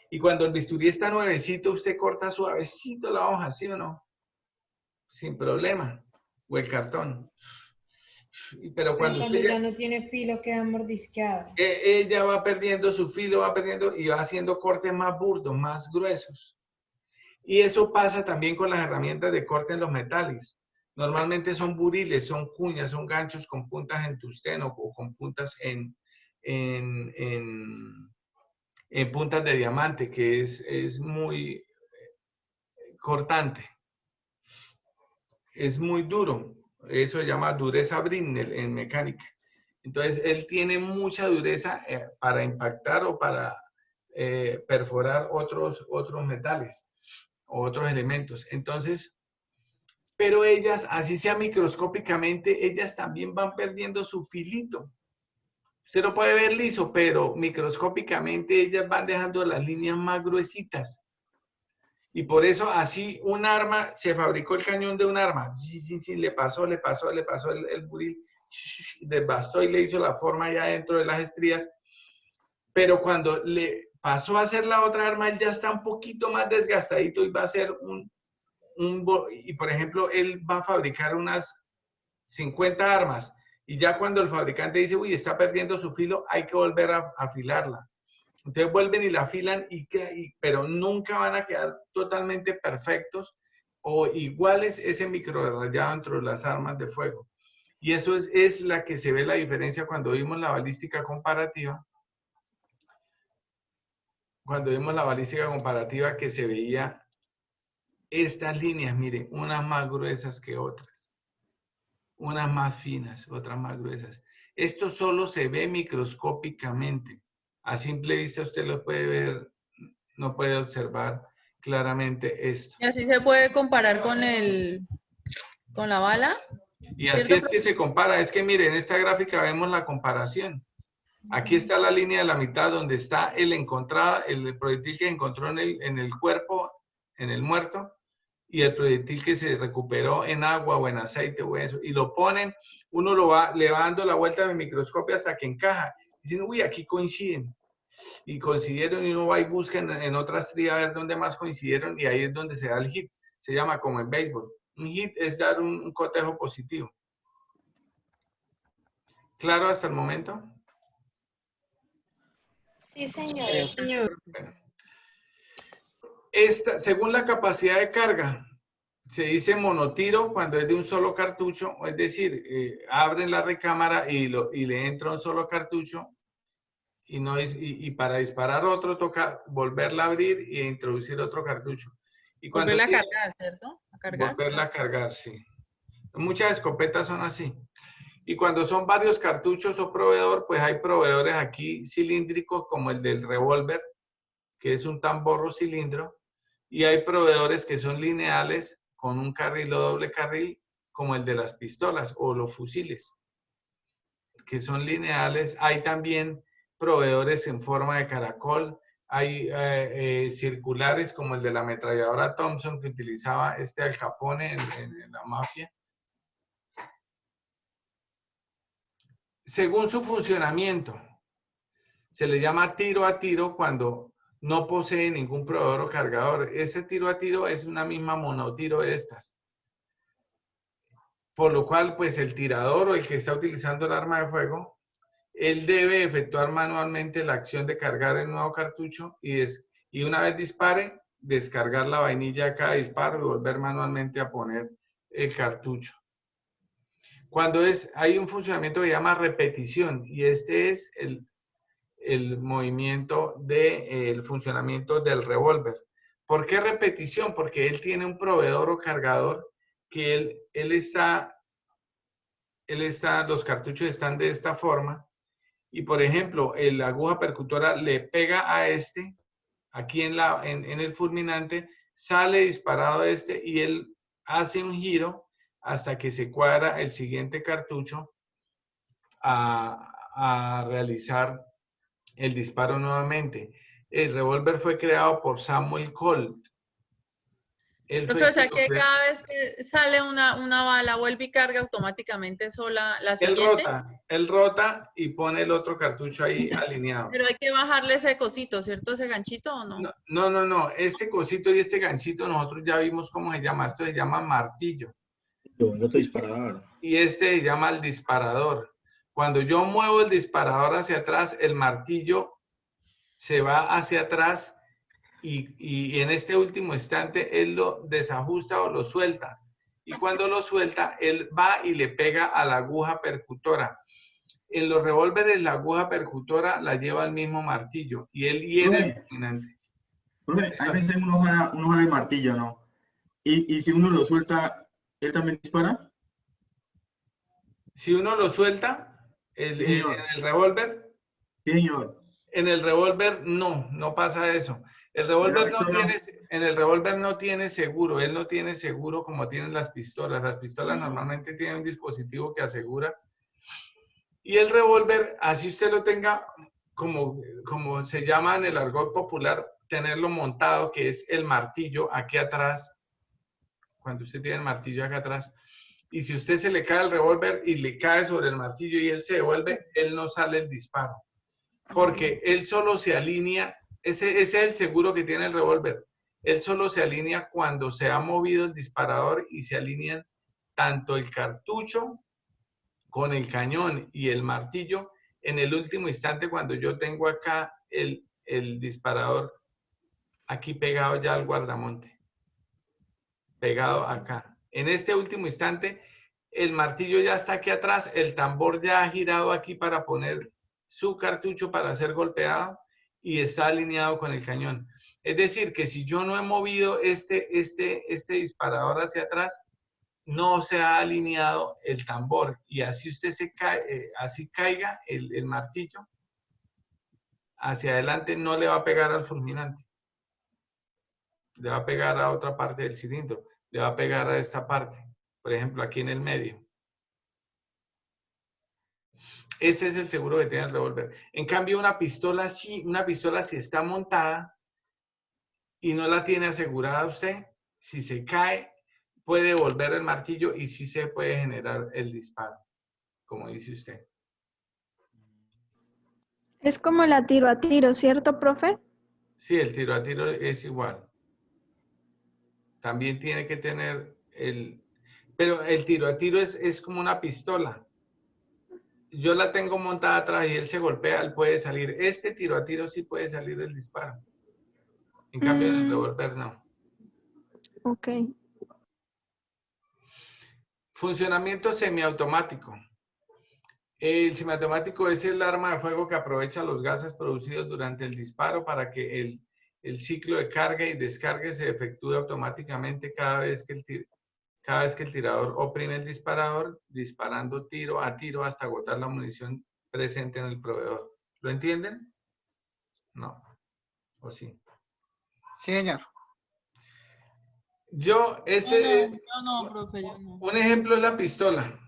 Y cuando el bisturí está nuevecito, usted corta suavecito la hoja, ¿sí o no? Sin problema. O el cartón. Pero cuando usted ya no tiene filo, queda mordisqueado. Ella va perdiendo su filo, va perdiendo y va haciendo cortes más burdos, más gruesos. Y eso pasa también con las herramientas de corte en los metales. Normalmente son buriles, son cuñas, son ganchos con puntas en tungsteno o con puntas en puntas de diamante, que es muy cortante. Es muy duro. Eso se llama dureza Britnell en mecánica. Entonces, él tiene mucha dureza para impactar o para perforar otros metales o otros elementos. Entonces, pero ellas, así sea microscópicamente, ellas también van perdiendo su filito. Usted lo puede ver liso, pero microscópicamente ellas van dejando las líneas más gruesitas. Y por eso así un arma, se fabricó el cañón de un arma, le pasó el buril, desbastó y le hizo la forma ya dentro de las estrías, pero cuando le pasó a hacer la otra arma, él ya está un poquito más desgastadito y va a hacer y por ejemplo, él va a fabricar unas 50 armas, y ya cuando el fabricante dice, uy, está perdiendo su filo, hay que volver a afilarla. Entonces vuelven y la afilan, pero nunca van a quedar totalmente perfectos o iguales ese microrayado entre las armas de fuego. Y eso es la que se ve la diferencia cuando vimos la balística comparativa. Cuando vimos la balística comparativa, que se veía estas líneas, miren, unas más gruesas que otras. Unas más finas, otras más gruesas. Esto solo se ve microscópicamente. A simple vista usted lo puede ver, no puede observar claramente esto. Y así se puede comparar con la bala. Y así es que se compara. Es que miren, en esta gráfica vemos la comparación. Aquí está la línea de la mitad donde está el proyectil que encontró en el cuerpo, en el muerto, y el proyectil que se recuperó en agua o en aceite o eso. Y lo ponen, uno le va dando la vuelta del microscopio hasta que encaja. Dicen, uy, aquí coinciden. Y coincidieron y uno va y busca en otras trías a ver dónde más coincidieron y ahí es donde se da el hit. Se llama como en béisbol. Un hit es dar un cotejo positivo. ¿Claro hasta el momento? Sí, señor. Bueno. Según la capacidad de carga, se dice monotiro cuando es de un solo cartucho, es decir, abren la recámara y le entra un solo cartucho y para disparar otro toca volverla a abrir e introducir otro cartucho. Y cuando volverla a cargar, ¿cierto? ¿A cargar? Volverla a cargar, sí. Muchas escopetas son así. Y cuando son varios cartuchos o proveedor, pues hay proveedores aquí cilíndricos como el del revólver, que es un tamborro cilindro, y hay proveedores que son lineales con un carril o doble carril, como el de las pistolas o los fusiles, que son lineales. Hay también proveedores en forma de caracol, hay circulares como el de la ametralladora Thompson que utilizaba Al Capone en la mafia. Según su funcionamiento, se le llama tiro a tiro cuando no posee ningún proveedor o cargador. Ese tiro a tiro es una misma monotiro de estas. Por lo cual, pues el tirador o el que está utilizando el arma de fuego, él debe efectuar manualmente la acción de cargar el nuevo cartucho y una vez dispare, descargar la vainilla de cada disparo y volver manualmente a poner el cartucho. Cuando hay un funcionamiento que se llama repetición y este es el movimiento el funcionamiento del revólver. ¿Por qué repetición? Porque él tiene un proveedor o cargador que los cartuchos están de esta forma y por ejemplo, la aguja percutora le pega a aquí en el fulminante, sale disparado y él hace un giro hasta que se cuadra el siguiente cartucho a realizar el disparo nuevamente. El revólver fue creado por Samuel Colt. O sea que cada vez que sale una bala, vuelve y carga automáticamente sola la siguiente. Él rota y pone el otro cartucho ahí alineado. Pero hay que bajarle ese cosito, ¿cierto? ¿Ese ganchito o no? No. Este cosito y este ganchito nosotros ya vimos cómo se llama. Esto se llama martillo. Otro disparador. Y este se llama el disparador. Cuando yo muevo el disparador hacia atrás, el martillo se va hacia atrás y en este último instante él lo desajusta o lo suelta. Y cuando lo suelta, él va y le pega a la aguja percutora. En los revólveres la aguja percutora la lleva el mismo martillo y él hiere el fulminante. Hay veces uno jala el martillo, ¿no? Y si uno lo suelta, ¿él también dispara? Si uno lo suelta, en el revólver. Sí, señor. En el revólver no pasa eso. El revólver en el revólver no tiene seguro. Él no tiene seguro como tienen las pistolas. Las pistolas normalmente tienen un dispositivo que asegura. Y el revólver, así usted lo tenga, como se llama en el argot popular, tenerlo montado, que es el martillo aquí atrás. Cuando usted tiene el martillo acá atrás. Y si usted se le cae el revólver y le cae sobre el martillo y él se devuelve, él no sale el disparo. Porque él solo se alinea, ese es el seguro que tiene el revólver. Él solo se alinea cuando se ha movido el disparador y se alinean tanto el cartucho con el cañón y el martillo en el último instante cuando yo tengo acá el disparador aquí pegado ya al guardamonte. Pegado acá. En este último instante, el martillo ya está aquí atrás, el tambor ya ha girado aquí para poner su cartucho para ser golpeado y está alineado con el cañón. Es decir, que si yo no he movido este disparador hacia atrás, no se ha alineado el tambor y así usted se cae, así caiga el martillo hacia adelante, no le va a pegar al fulminante. Le va a pegar a otra parte del cilindro, le va a pegar a esta parte, por ejemplo, aquí en el medio. Ese es el seguro que tiene el revólver. En cambio, una pistola si está montada y no la tiene asegurada usted, si se cae, puede volver el martillo y sí se puede generar el disparo, como dice usted. Es como la tiro a tiro, ¿cierto, profe? Sí, el tiro a tiro es igual. También tiene que tener pero el tiro a tiro es como una pistola. Yo la tengo montada atrás y él se golpea, él puede salir. Este tiro a tiro sí puede salir el disparo. En cambio, en el revólver no. Ok. Funcionamiento semiautomático. El semiautomático es el arma de fuego que aprovecha los gases producidos durante el disparo para que el ciclo de carga y descarga se efectúe automáticamente cada vez que el tirador oprime el disparador, disparando tiro a tiro hasta agotar la munición presente en el proveedor. ¿Lo entienden? No. ¿O sí? Sí, señor. Yo No, profe, yo no. Un ejemplo es la pistola.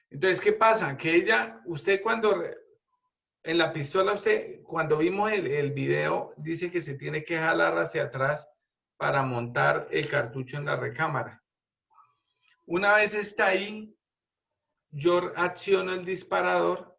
Entonces, ¿qué pasa? Que usted en la pistola, cuando vimos el video, dice que se tiene que jalar hacia atrás para montar el cartucho en la recámara. Una vez está ahí, yo acciono el disparador,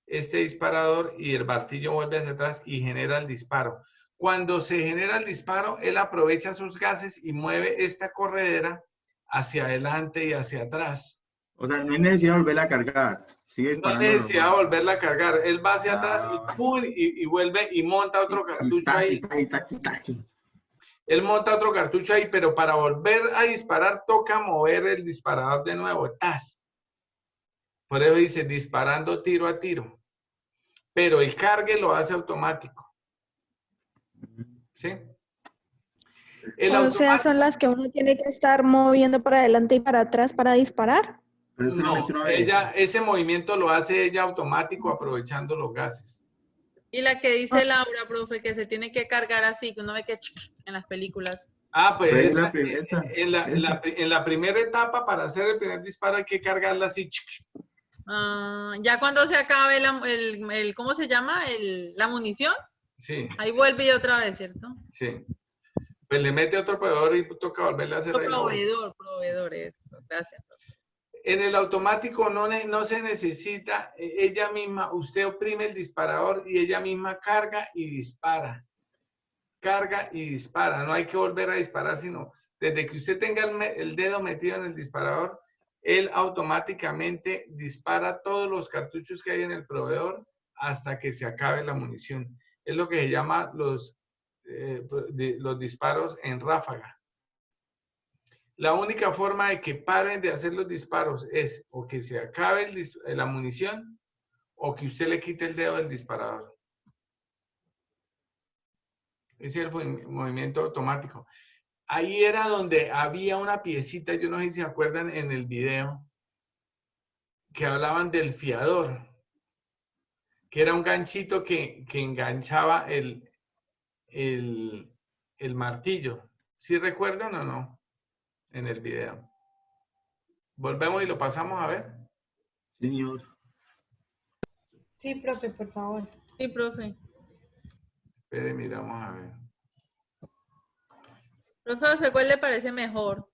y el martillo vuelve hacia atrás y genera el disparo. Cuando se genera el disparo, él aprovecha sus gases y mueve esta corredera hacia adelante y hacia atrás. O sea, no hay necesidad de volverla a cargar. Sigue No hay disparando. necesidad de volverla a cargar. Él va hacia atrás y ¡pum! Y vuelve y monta otro cartucho ahí. Él monta otro cartucho ahí, pero para volver a disparar toca mover el disparador de nuevo. ¡Tas! Por eso dice disparando tiro a tiro. Pero el cargue lo hace automático. ¿Sí? O sea, son las que uno tiene que estar moviendo para adelante y para atrás para disparar. Pero eso lo he hecho una vez. Ese movimiento lo hace ella automático aprovechando los gases. Y la que dice Laura, profe, que se tiene que cargar así, que uno ve que en las películas. Ah, pues Pero en la primera etapa, para hacer el primer disparo, hay que cargarla así. Ya cuando se acabe ¿cómo se llama? La munición. Sí. Ahí vuelve y otra vez, ¿cierto? Sí. Pues le mete otro proveedor y toca volverle a hacer. Proveedor, eso. Gracias. En el automático no se necesita, ella misma, usted oprime el disparador y ella misma carga y dispara. Carga y dispara. No hay que volver a disparar, sino desde que usted tenga el dedo metido en el disparador, él automáticamente dispara todos los cartuchos que hay en el proveedor hasta que se acabe la munición. Es lo que se llama los disparos en ráfaga. La única forma de que paren de hacer los disparos es o que se acabe la munición o que usted le quite el dedo del disparador. Ese es el movimiento automático. Ahí era donde había una piecita, yo no sé si se acuerdan en el video, que hablaban del fiador, que era un ganchito que enganchaba el martillo. ¿Sí recuerdan o no? En el video. Volvemos y lo pasamos a ver. Señor. Sí, profe, por favor. Sí, profe. Espere, miramos a ver. Profe, ¿a usted cuál le parece mejor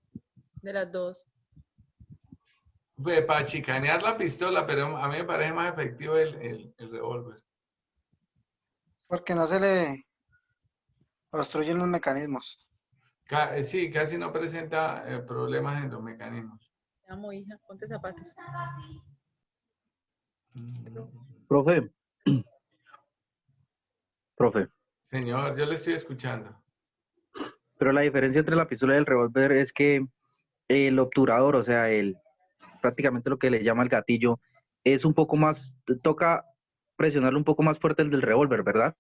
de las dos? Pues para chicanear la pistola, pero a mí me parece más efectivo el revólver. Porque no se le obstruyen los mecanismos. Sí, casi no presenta problemas en los mecanismos. Te amo, hija. Ponte zapatos. Profe, Profe, Señor, yo le estoy escuchando. pero la diferencia entre la pistola y el revólver es que el obturador, o sea, prácticamente lo que le llama el gatillo, es un poco más, toca presionarlo un poco más fuerte el del revólver, ¿verdad?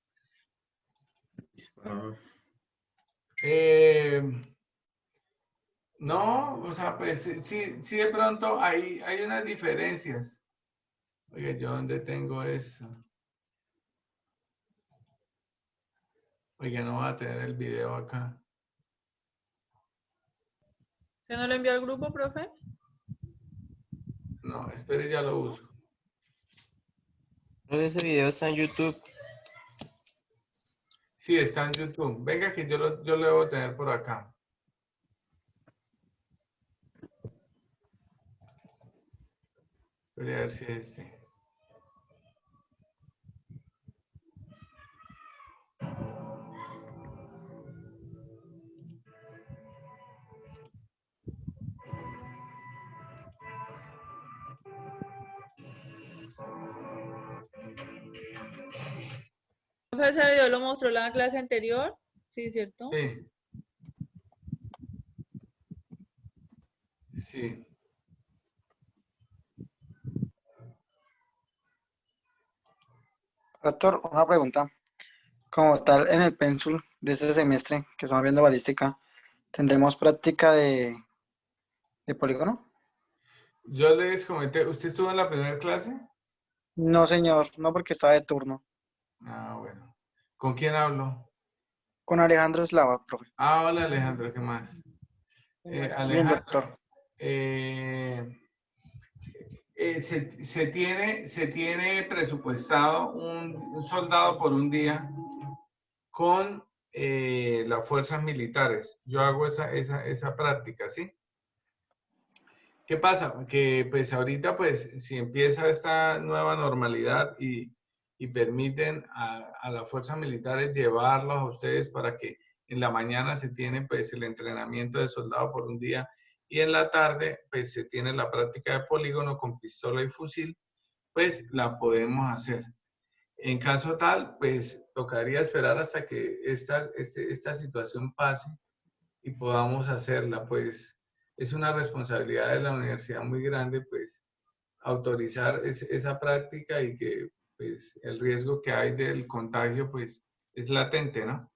No, o sea, pues sí de pronto hay unas diferencias. Oye, ¿yo dónde tengo eso? Oye, no voy a tener el video acá. ¿Se no lo envió al grupo, profe? No, espere, ya lo busco. Entonces ese video está en YouTube. Sí, está en YouTube. Venga, que yo lo debo tener por acá. Voy a ver si es este. Profe, ese video lo mostró la clase anterior. Sí, ¿cierto? Sí. Sí. Doctor, una pregunta. Como tal, en el pénsul de este semestre, que estamos viendo balística, ¿tendremos práctica de polígono? Yo les comenté, ¿usted estuvo en la primera clase? No, señor, no porque estaba de turno. Ah, bueno. ¿Con quién hablo? Con Alejandro Eslava, profe. Ah, hola Alejandro, ¿qué más? Bien, Alejandro, doctor. se tiene presupuestado un soldado por un día con las fuerzas militares. Yo hago esa práctica, ¿sí? ¿Qué pasa? Que pues ahorita pues si empieza esta nueva normalidad y permiten a las fuerzas militares llevarlos a ustedes para que en la mañana se tiene pues el entrenamiento de soldado por un día y en la tarde pues se tiene la práctica de polígono con pistola y fusil, pues la podemos hacer. En caso tal, pues tocaría esperar hasta que esta situación pase y podamos hacerla, pues es una responsabilidad de la universidad muy grande, pues autorizar esa práctica y que pues el riesgo que hay del contagio pues es latente, ¿no?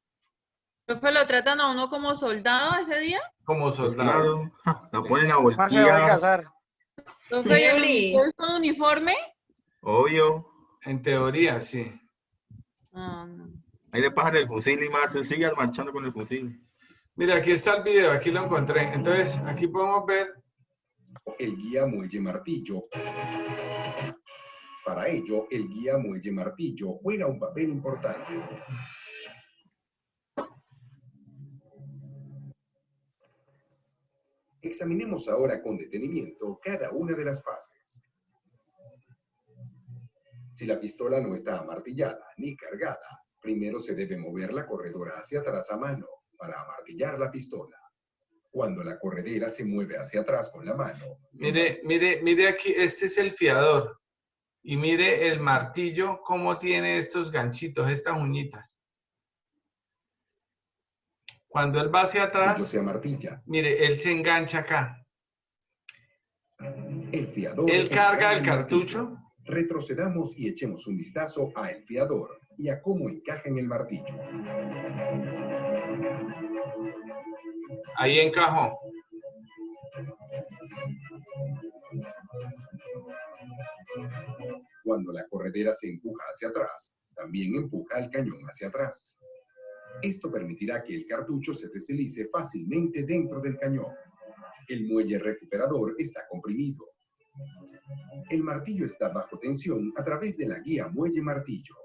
Profe, ¿lo tratan a uno como soldado ese día? Como Pues soldado. claro, la ponen a ¿Cómo se va a voltear, casar? Profe, ¿y el Chévere. uniforme con uniforme? obvio. En teoría, sí. Ah, no. Ahí le pasan el fusil y más, sigan marchando con el fusil. Mira, aquí está el video, aquí lo encontré. Entonces, aquí podemos ver. El guía muelle martillo. Para ello, el guía muelle martillo juega un papel importante. Examinemos ahora con detenimiento cada una de las fases. Si la pistola no está amartillada ni cargada, primero se debe mover la corredora hacia atrás a mano para amartillar la pistola. Cuando la corredera se mueve hacia atrás con la mano. Mire aquí, este es el fiador. Y mire el martillo, cómo tiene estos ganchitos, estas uñitas. Cuando él va hacia atrás, se amartilla. mire, él se engancha acá. El fiador. Él carga el cartucho. Retrocedamos y echemos un vistazo a el fiador y a cómo encaja en el martillo. Ahí encajó. Cuando la corredera se empuja hacia atrás, también empuja el cañón hacia atrás. Esto permitirá que el cartucho se deslice fácilmente dentro del cañón. El muelle recuperador está comprimido. El martillo está bajo tensión a través de la guía muelle martillo.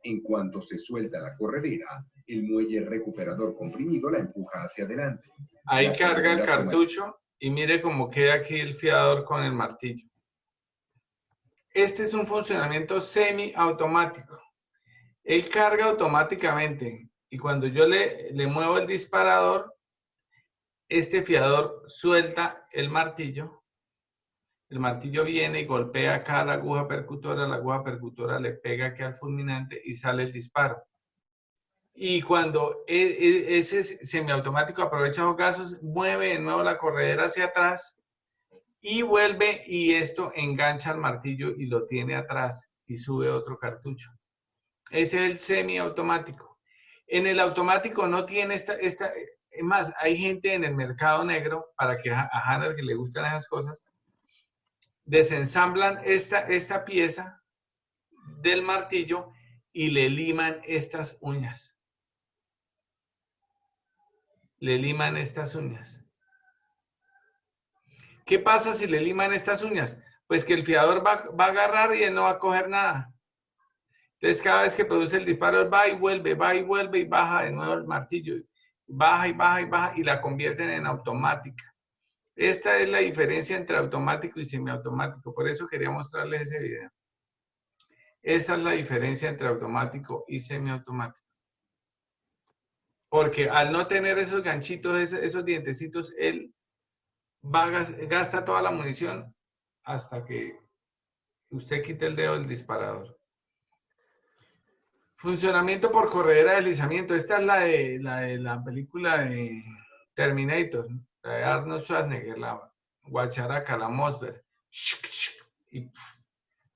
En cuanto se suelta la corredera, el muelle recuperador comprimido la empuja hacia adelante. Ahí La carga el corredera toma- cartucho y mire cómo queda aquí el fiador con el martillo. Este es un funcionamiento semiautomático. Él carga automáticamente y cuando yo le muevo el disparador, este fiador suelta el martillo El martillo viene y golpea acá la aguja percutora le pega aquí al fulminante y sale el disparo. Y cuando ese semiautomático aprovecha los gases, mueve de nuevo la corredera hacia atrás y vuelve y esto engancha al martillo y lo tiene atrás y sube otro cartucho. Ese es el semiautomático. En el automático no tiene es más, hay gente en el mercado negro, para que a Hanner que le gustan esas cosas, desensamblan esta pieza del martillo y le liman estas uñas. Le liman estas uñas. ¿Qué pasa si le liman estas uñas? Pues que el fiador va a agarrar y él no va a coger nada. Entonces, cada vez que produce el disparo, él va y vuelve y baja de nuevo el martillo. Baja y baja y baja y la convierten en automática. Esta es la diferencia entre automático y semiautomático. Por eso quería mostrarles ese video. Esa es la diferencia entre automático y semiautomático. Porque al no tener esos ganchitos, esos dientecitos, él gasta toda la munición hasta que usted quite el dedo del disparador. Funcionamiento por corredera de deslizamiento. Esta es la de la película de Terminator, la de Arnold Schwarzenegger, la guacharaca, la Mossberg. Y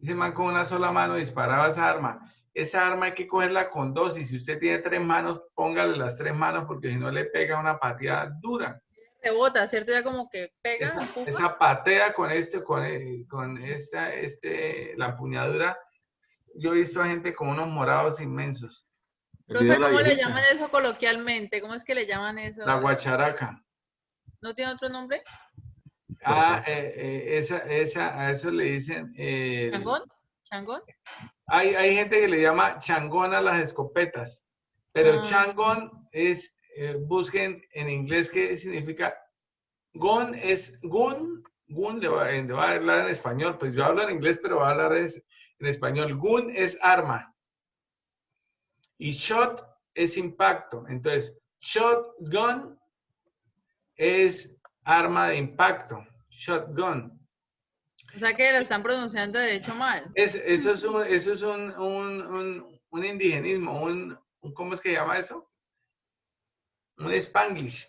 ese man con una sola mano disparaba esa arma. Esa arma hay que cogerla con dos, y si usted tiene 3 manos, póngale las 3 manos, porque si no le pega una pateada dura. Rebota, ¿cierto? Ya como que pega. Esa patea con la empuñadura. Yo he visto a gente con unos morados inmensos. Profe, ¿cómo le llaman eso coloquialmente? ¿Cómo es que le llaman eso? La guacharaca. ¿No tiene otro nombre? A eso le dicen... ¿Changón? ¿Changón? Hay gente que le llama changón a las escopetas, pero changón es, busquen en inglés qué significa. Gun es, gun le va a hablar en español, pues yo hablo en inglés, pero voy a hablar en español. Gun es arma. Y shot es impacto. Entonces, shotgun es arma de impacto. Shotgun. O sea que la están pronunciando de hecho mal. Eso es un indigenismo, ¿cómo es que llama eso? Un spanglish.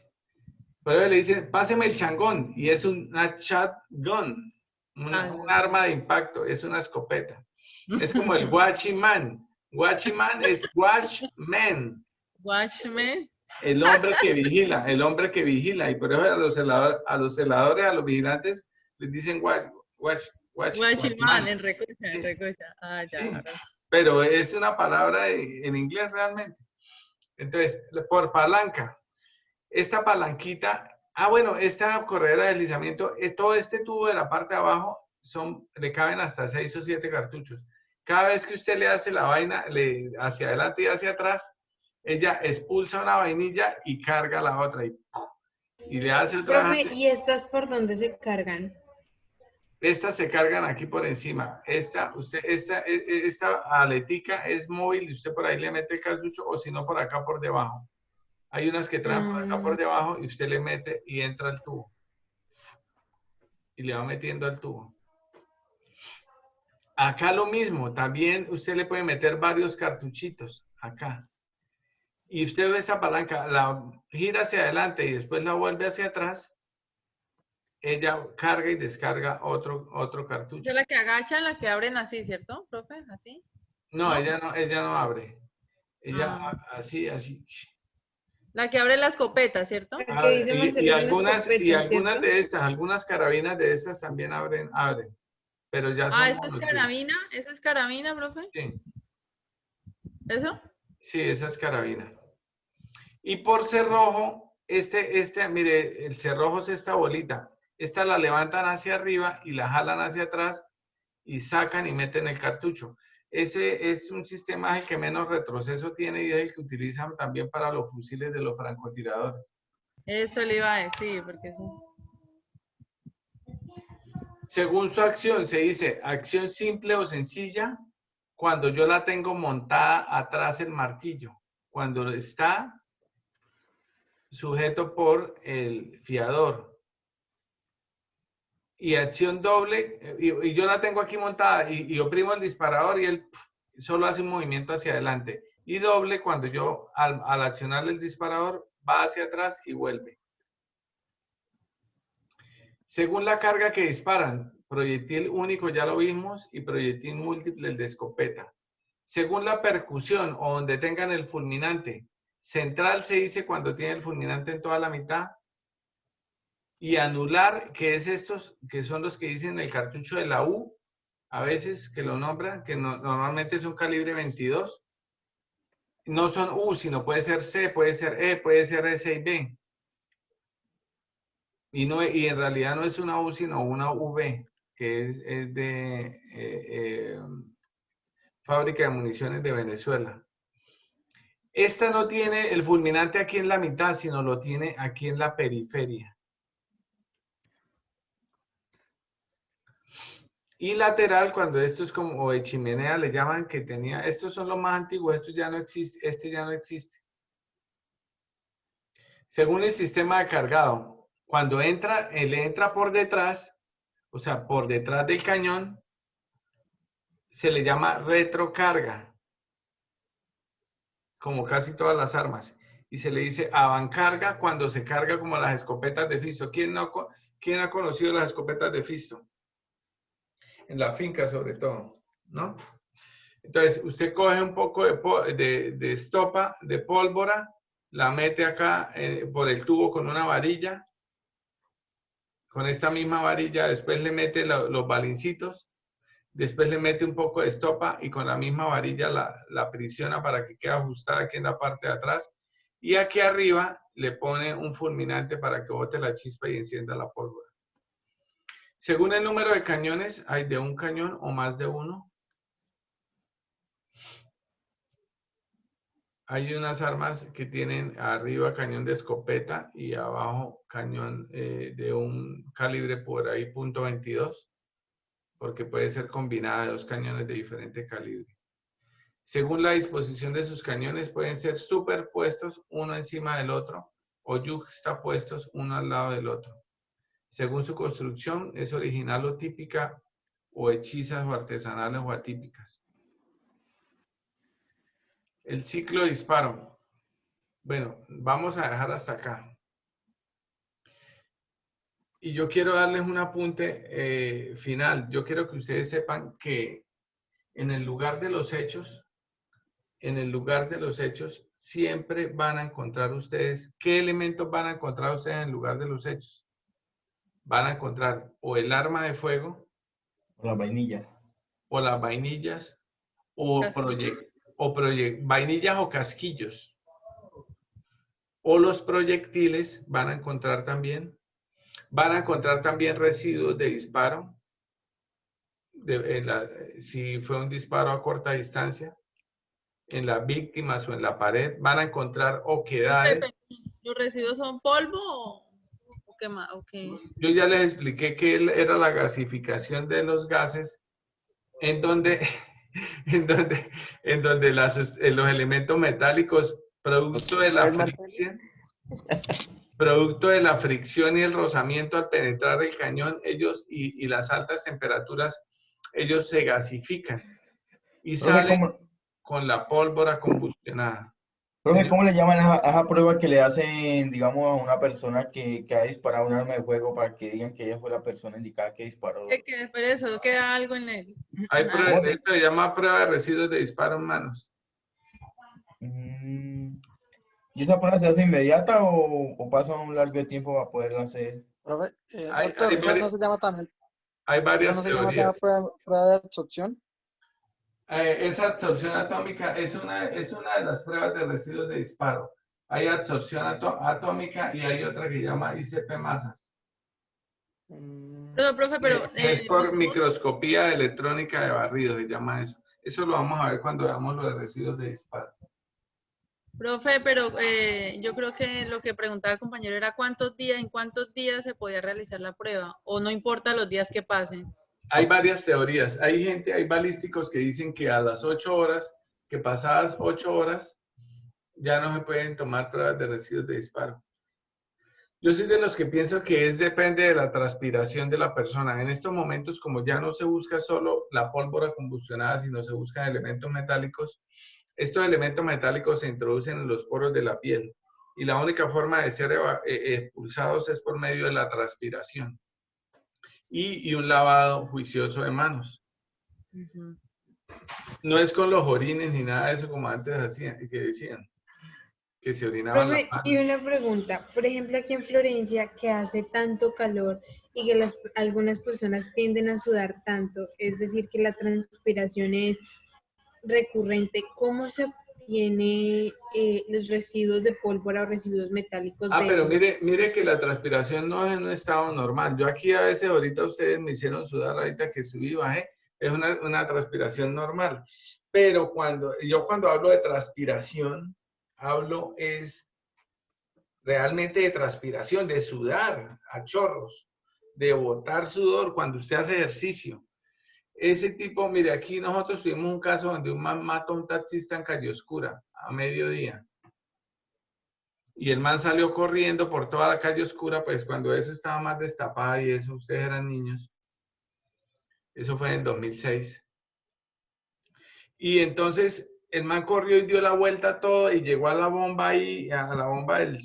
Pero le dicen, páseme el changón, y es una shotgun, un arma de impacto, es una escopeta. Es como el watchman. Watchman es watchman. Watchman. El hombre que vigila, y por eso a los celadores, a los vigilantes, les dicen Watchman, en recocha. Ah, ya. Sí, pero es una palabra en inglés realmente. Entonces, por palanca. Esta palanquita, bueno, esta corredera de deslizamiento, todo este tubo de la parte de abajo, le caben hasta 6 o 7 cartuchos. Cada vez que usted le hace la vaina hacia adelante y hacia atrás, ella expulsa una vainilla y carga la otra. Y le hace otra. Profe, ¿y estas por dónde se cargan? Estas se cargan aquí por encima. Esta aletica es móvil y usted por ahí le mete el cartucho, o si no por acá por debajo. Hay unas que traen por acá por debajo y usted le mete y entra al tubo. Y le va metiendo al tubo. Acá lo mismo. También usted le puede meter varios cartuchitos acá. Y usted ve esta palanca, la gira hacia adelante y después la vuelve hacia atrás. Ella carga y descarga otro cartucho. Es la que agachan, la que abren así, ¿cierto, profe? ¿Así? No, ella no abre. Ella así. La que abre la escopeta, ¿cierto? Y algunas de estas, algunas carabinas de estas también abren. Pero ya son ¿esa es carabina? ¿Esa es carabina, profe? Sí. ¿Eso? Sí, esa es carabina. Y por cerrojo, mire, el cerrojo es esta bolita. Esta la levantan hacia arriba y la jalan hacia atrás y sacan y meten el cartucho. Ese es un sistema el que menos retroceso tiene y es el que utilizan también para los fusiles de los francotiradores. Eso le iba a decir, porque eso... Según su acción, se dice acción simple o sencilla cuando yo la tengo montada atrás el martillo. Cuando está sujeto por el fiador. y acción doble, y yo la tengo aquí montada, y oprimo el disparador y él solo hace un movimiento hacia adelante. Y doble cuando yo, al accionar el disparador, va hacia atrás y vuelve. Según la carga que disparan, proyectil único ya lo vimos, y proyectil múltiple el de escopeta. Según la percusión o donde tengan el fulminante, central se dice cuando tiene el fulminante en toda la mitad, y anular, que es estos, que son los que dicen el cartucho de la U, a veces que lo nombran, que normalmente es un calibre 22. No son U, sino puede ser C, puede ser E, puede ser S y B. Y en realidad no es una U, sino una V, que es de Fábrica de Municiones de Venezuela. Esta no tiene el fulminante aquí en la mitad, sino lo tiene aquí en la periferia. Y lateral, cuando esto es como de chimenea, le llaman que tenía, estos son los más antiguos, esto ya no existe, este ya no existe. Según el sistema de cargado, cuando entra, él entra por detrás, o sea, por detrás del cañón, se le llama retrocarga, como casi todas las armas. Y se le dice avancarga cuando se carga como las escopetas de Fisto. ¿Quién ha conocido las escopetas de Fisto? En la finca sobre todo, ¿no? Entonces, usted coge un poco de estopa, de pólvora, la mete acá por el tubo con una varilla. Con esta misma varilla, después le mete los balincitos, después le mete un poco de estopa y con la misma varilla la aprisiona para que quede ajustada aquí en la parte de atrás. Y aquí arriba le pone un fulminante para que bote la chispa y encienda la pólvora. Según el número de cañones, hay de un cañón o más de uno. Hay unas armas que tienen arriba cañón de escopeta y abajo cañón de un calibre por ahí .22, porque puede ser combinada de dos cañones de diferente calibre. Según la disposición de sus cañones, pueden ser superpuestos uno encima del otro o yuxtapuestos uno al lado del otro. Según su construcción, es original o típica, o hechizas o artesanales o atípicas. El ciclo de disparo. Bueno, vamos a dejar hasta acá. Y yo quiero darles un apunte final. Yo quiero que ustedes sepan que en el lugar de los hechos, siempre van a encontrar ustedes, ¿qué elementos van a encontrar ustedes en el lugar de los hechos? Van a encontrar o el arma de fuego, O la vainilla. o las vainillas, o vainillas o casquillos. O los proyectiles van a encontrar también. Van a encontrar también residuos de disparo, si fue un disparo a corta distancia, en las víctimas o en la pared. Van a encontrar oquedades. ¿Los residuos son polvo o qué más? Yo ya les expliqué que era la gasificación de los gases, en donde los elementos metálicos, producto de la fricción y el rozamiento al penetrar el cañón, ellos y las altas temperaturas, ellos se gasifican y salen con la pólvora combustionada. Profe, ¿cómo le llaman a esa prueba que le hacen, digamos, a una persona que ha disparado un arma de fuego para que digan que ella fue la persona indicada que disparó? Pero eso, queda algo en él. Hay pruebas, esto se llama prueba de residuos de disparo en manos. ¿Y esa prueba se hace inmediata o pasa un largo tiempo para poderla hacer? Profe, doctor, ¿eso no se llama también? Hay varias ¿Eso no se llama teorías. prueba de absorción? Esa absorción atómica es una de las pruebas de residuos de disparo. Hay absorción atómica y hay otra que se llama ICP masas. No, profe, pero... es por microscopía electrónica de barrido, se llama eso. Eso lo vamos a ver cuando veamos lo de residuos de disparo. Profe, pero yo creo que lo que preguntaba el compañero era en cuántos días se podía realizar la prueba, o no importa los días que pasen. Hay varias teorías. Hay balísticos que dicen que a las 8 horas, que pasadas 8 horas, ya no se pueden tomar pruebas de residuos de disparo. Yo soy de los que pienso que depende de la transpiración de la persona. En estos momentos, como ya no se busca solo la pólvora combustionada, sino se buscan elementos metálicos, estos elementos metálicos se introducen en los poros de la piel y la única forma de ser expulsados es por medio de la transpiración y un lavado juicioso de manos. No es con los orines ni nada de eso como antes que decían, que se orinaban las Profe, manos. y una pregunta, por ejemplo, aquí en Florencia, que hace tanto calor y que algunas personas tienden a sudar tanto, es decir, que la transpiración es recurrente, ¿cómo se obtiene los residuos de pólvora o residuos metálicos Ah, de pero eso? mire que la transpiración no es en un estado normal. Yo aquí a veces, ahorita ustedes me hicieron sudar, ahorita que subí y bajé, es una transpiración normal. Pero cuando hablo de transpiración, hablo es realmente de transpiración, de sudar a chorros, de botar sudor cuando usted hace ejercicio. Ese tipo, mire, aquí nosotros tuvimos un caso donde un man mató a un taxista en Calle Oscura a mediodía. Y el man salió corriendo por toda la Calle Oscura, pues cuando eso estaba más destapado y eso, ustedes eran niños. Eso fue en el 2006. Y entonces el man corrió y dio la vuelta a todo y llegó a la bomba ahí, a la bomba del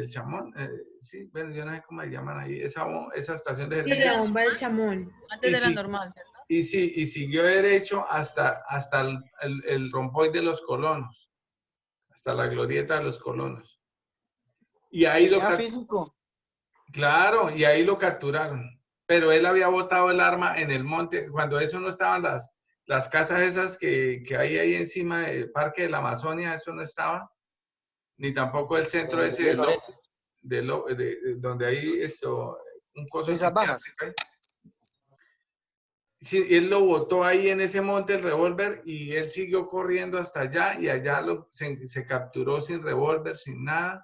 Chamón. Sí, bueno, yo no sé cómo le llaman ahí, esa estación de Sí, servicio. la bomba del Chamón. Antes de la normal, ¿cierto? Y sí, y siguió derecho hasta el rompoy de los colonos, hasta la glorieta de los colonos. Y ahí Tenía físico. Claro, y ahí lo capturaron. Pero él había botado el arma en el monte, cuando eso no estaban las casas esas que hay ahí encima del Parque de la Amazonia, eso no estaba, ni tampoco el centro ese donde hay un coso. Esas bajas. Sí, él lo botó ahí en ese monte el revólver y él siguió corriendo hasta allá y allá se capturó sin revólver, sin nada.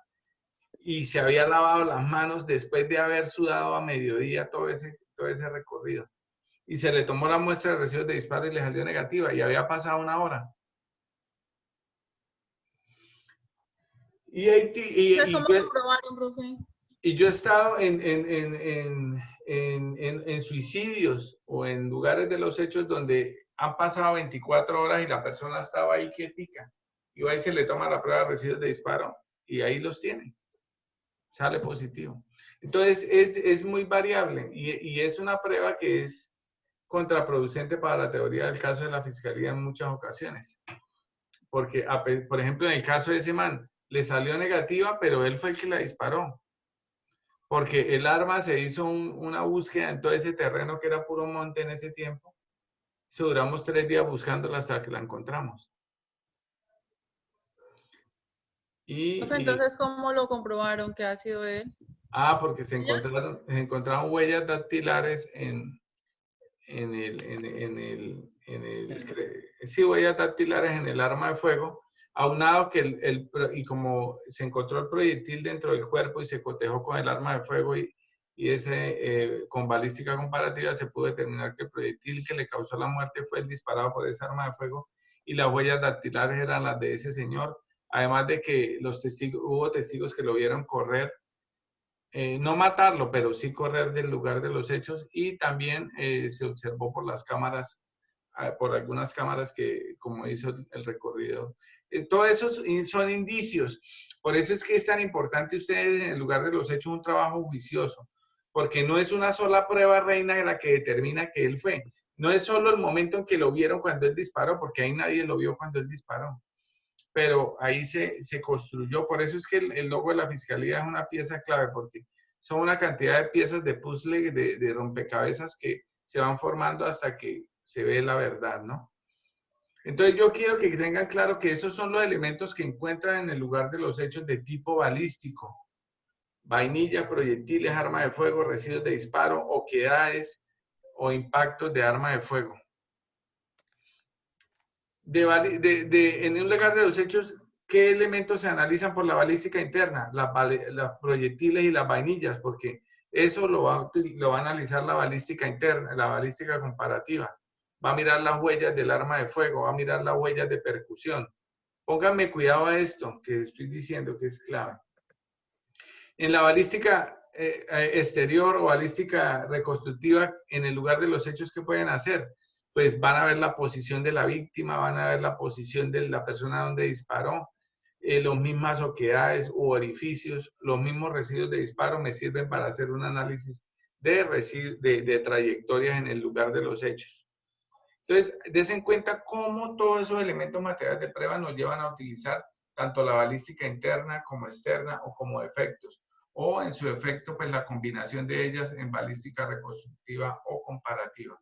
Y se había lavado las manos después de haber sudado a mediodía todo ese recorrido. Y se le tomó la muestra de residuos de disparo y le salió negativa y había pasado 1 hora. ¿Cómo lo probaron, profe? Y yo he estado en suicidios o en lugares de los hechos donde han pasado 24 horas y la persona estaba ahí quietica. Y ahí se le toma la prueba de residuos de disparo y ahí los tiene. Sale positivo. Entonces, es muy variable y es una prueba que es contraproducente para la teoría del caso de la fiscalía en muchas ocasiones. Porque, por ejemplo, en el caso de ese man, le salió negativa, pero él fue el que la disparó. Porque el arma se hizo una búsqueda en todo ese terreno que era puro monte en ese tiempo. So, duramos 3 días buscándola hasta que la encontramos. Entonces, ¿cómo lo comprobaron que ha sido él? Ah, porque se encontraron huellas dactilares huellas dactilares en el arma de fuego, aunado que y como se encontró el proyectil dentro del cuerpo y se cotejó con el arma de fuego y con balística comparativa se pudo determinar que el proyectil que le causó la muerte fue el disparado por ese arma de fuego y las huellas dactilares eran las de ese señor. Además de que hubo testigos que lo vieron correr, no matarlo, pero sí correr del lugar de los hechos y también se observó por las cámaras, por algunas cámaras como hizo el recorrido. Todo eso son indicios. Por eso es que es tan importante ustedes en el lugar de los hechos un trabajo juicioso, porque no es una sola prueba reina la que determina que él fue. No es solo el momento en que lo vieron cuando él disparó, porque ahí nadie lo vio cuando él disparó. Pero ahí se construyó. Por eso es que el logo de la fiscalía es una pieza clave, porque son una cantidad de piezas de puzzle, de rompecabezas que se van formando hasta que se ve la verdad, ¿no? Entonces yo quiero que tengan claro que esos son los elementos que encuentran en el lugar de los hechos de tipo balístico. Vainillas, proyectiles, arma de fuego, residuos de disparo, oquedades o impactos de arma de fuego. En un lugar de los hechos, ¿qué elementos se analizan por la balística interna? Las proyectiles y las vainillas, porque eso lo va a analizar la balística interna, la balística comparativa. Va a mirar las huellas del arma de fuego, va a mirar las huellas de percusión. Pónganme cuidado a esto que estoy diciendo que es clave. En la balística exterior o balística reconstructiva en el lugar de los hechos, ¿qué pueden hacer? Pues van a ver la posición de la víctima, van a ver la posición de la persona donde disparó, las mismas oquedades u orificios, los mismos residuos de disparo me sirven para hacer un análisis de trayectorias en el lugar de los hechos. Entonces, des en cuenta cómo todos esos elementos materiales de prueba nos llevan a utilizar tanto la balística interna como externa o como efectos, o en su efecto, pues la combinación de ellas en balística reconstructiva o comparativa.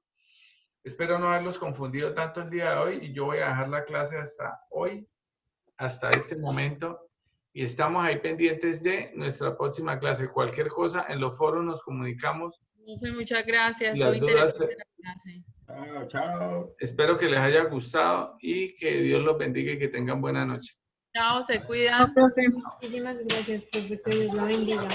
Espero no haberlos confundido tanto el día de hoy y yo voy a dejar la clase hasta hoy, hasta este momento, y estamos ahí pendientes de nuestra próxima clase. Cualquier cosa, en los foros nos comunicamos. Muchas gracias. Las Muy dudas, interesante la clase. Chao, chao. espero que les haya gustado y que Dios los bendiga y que tengan buena noche. Chao, se cuidan. Muchísimas gracias, profe, que Dios lo bendiga.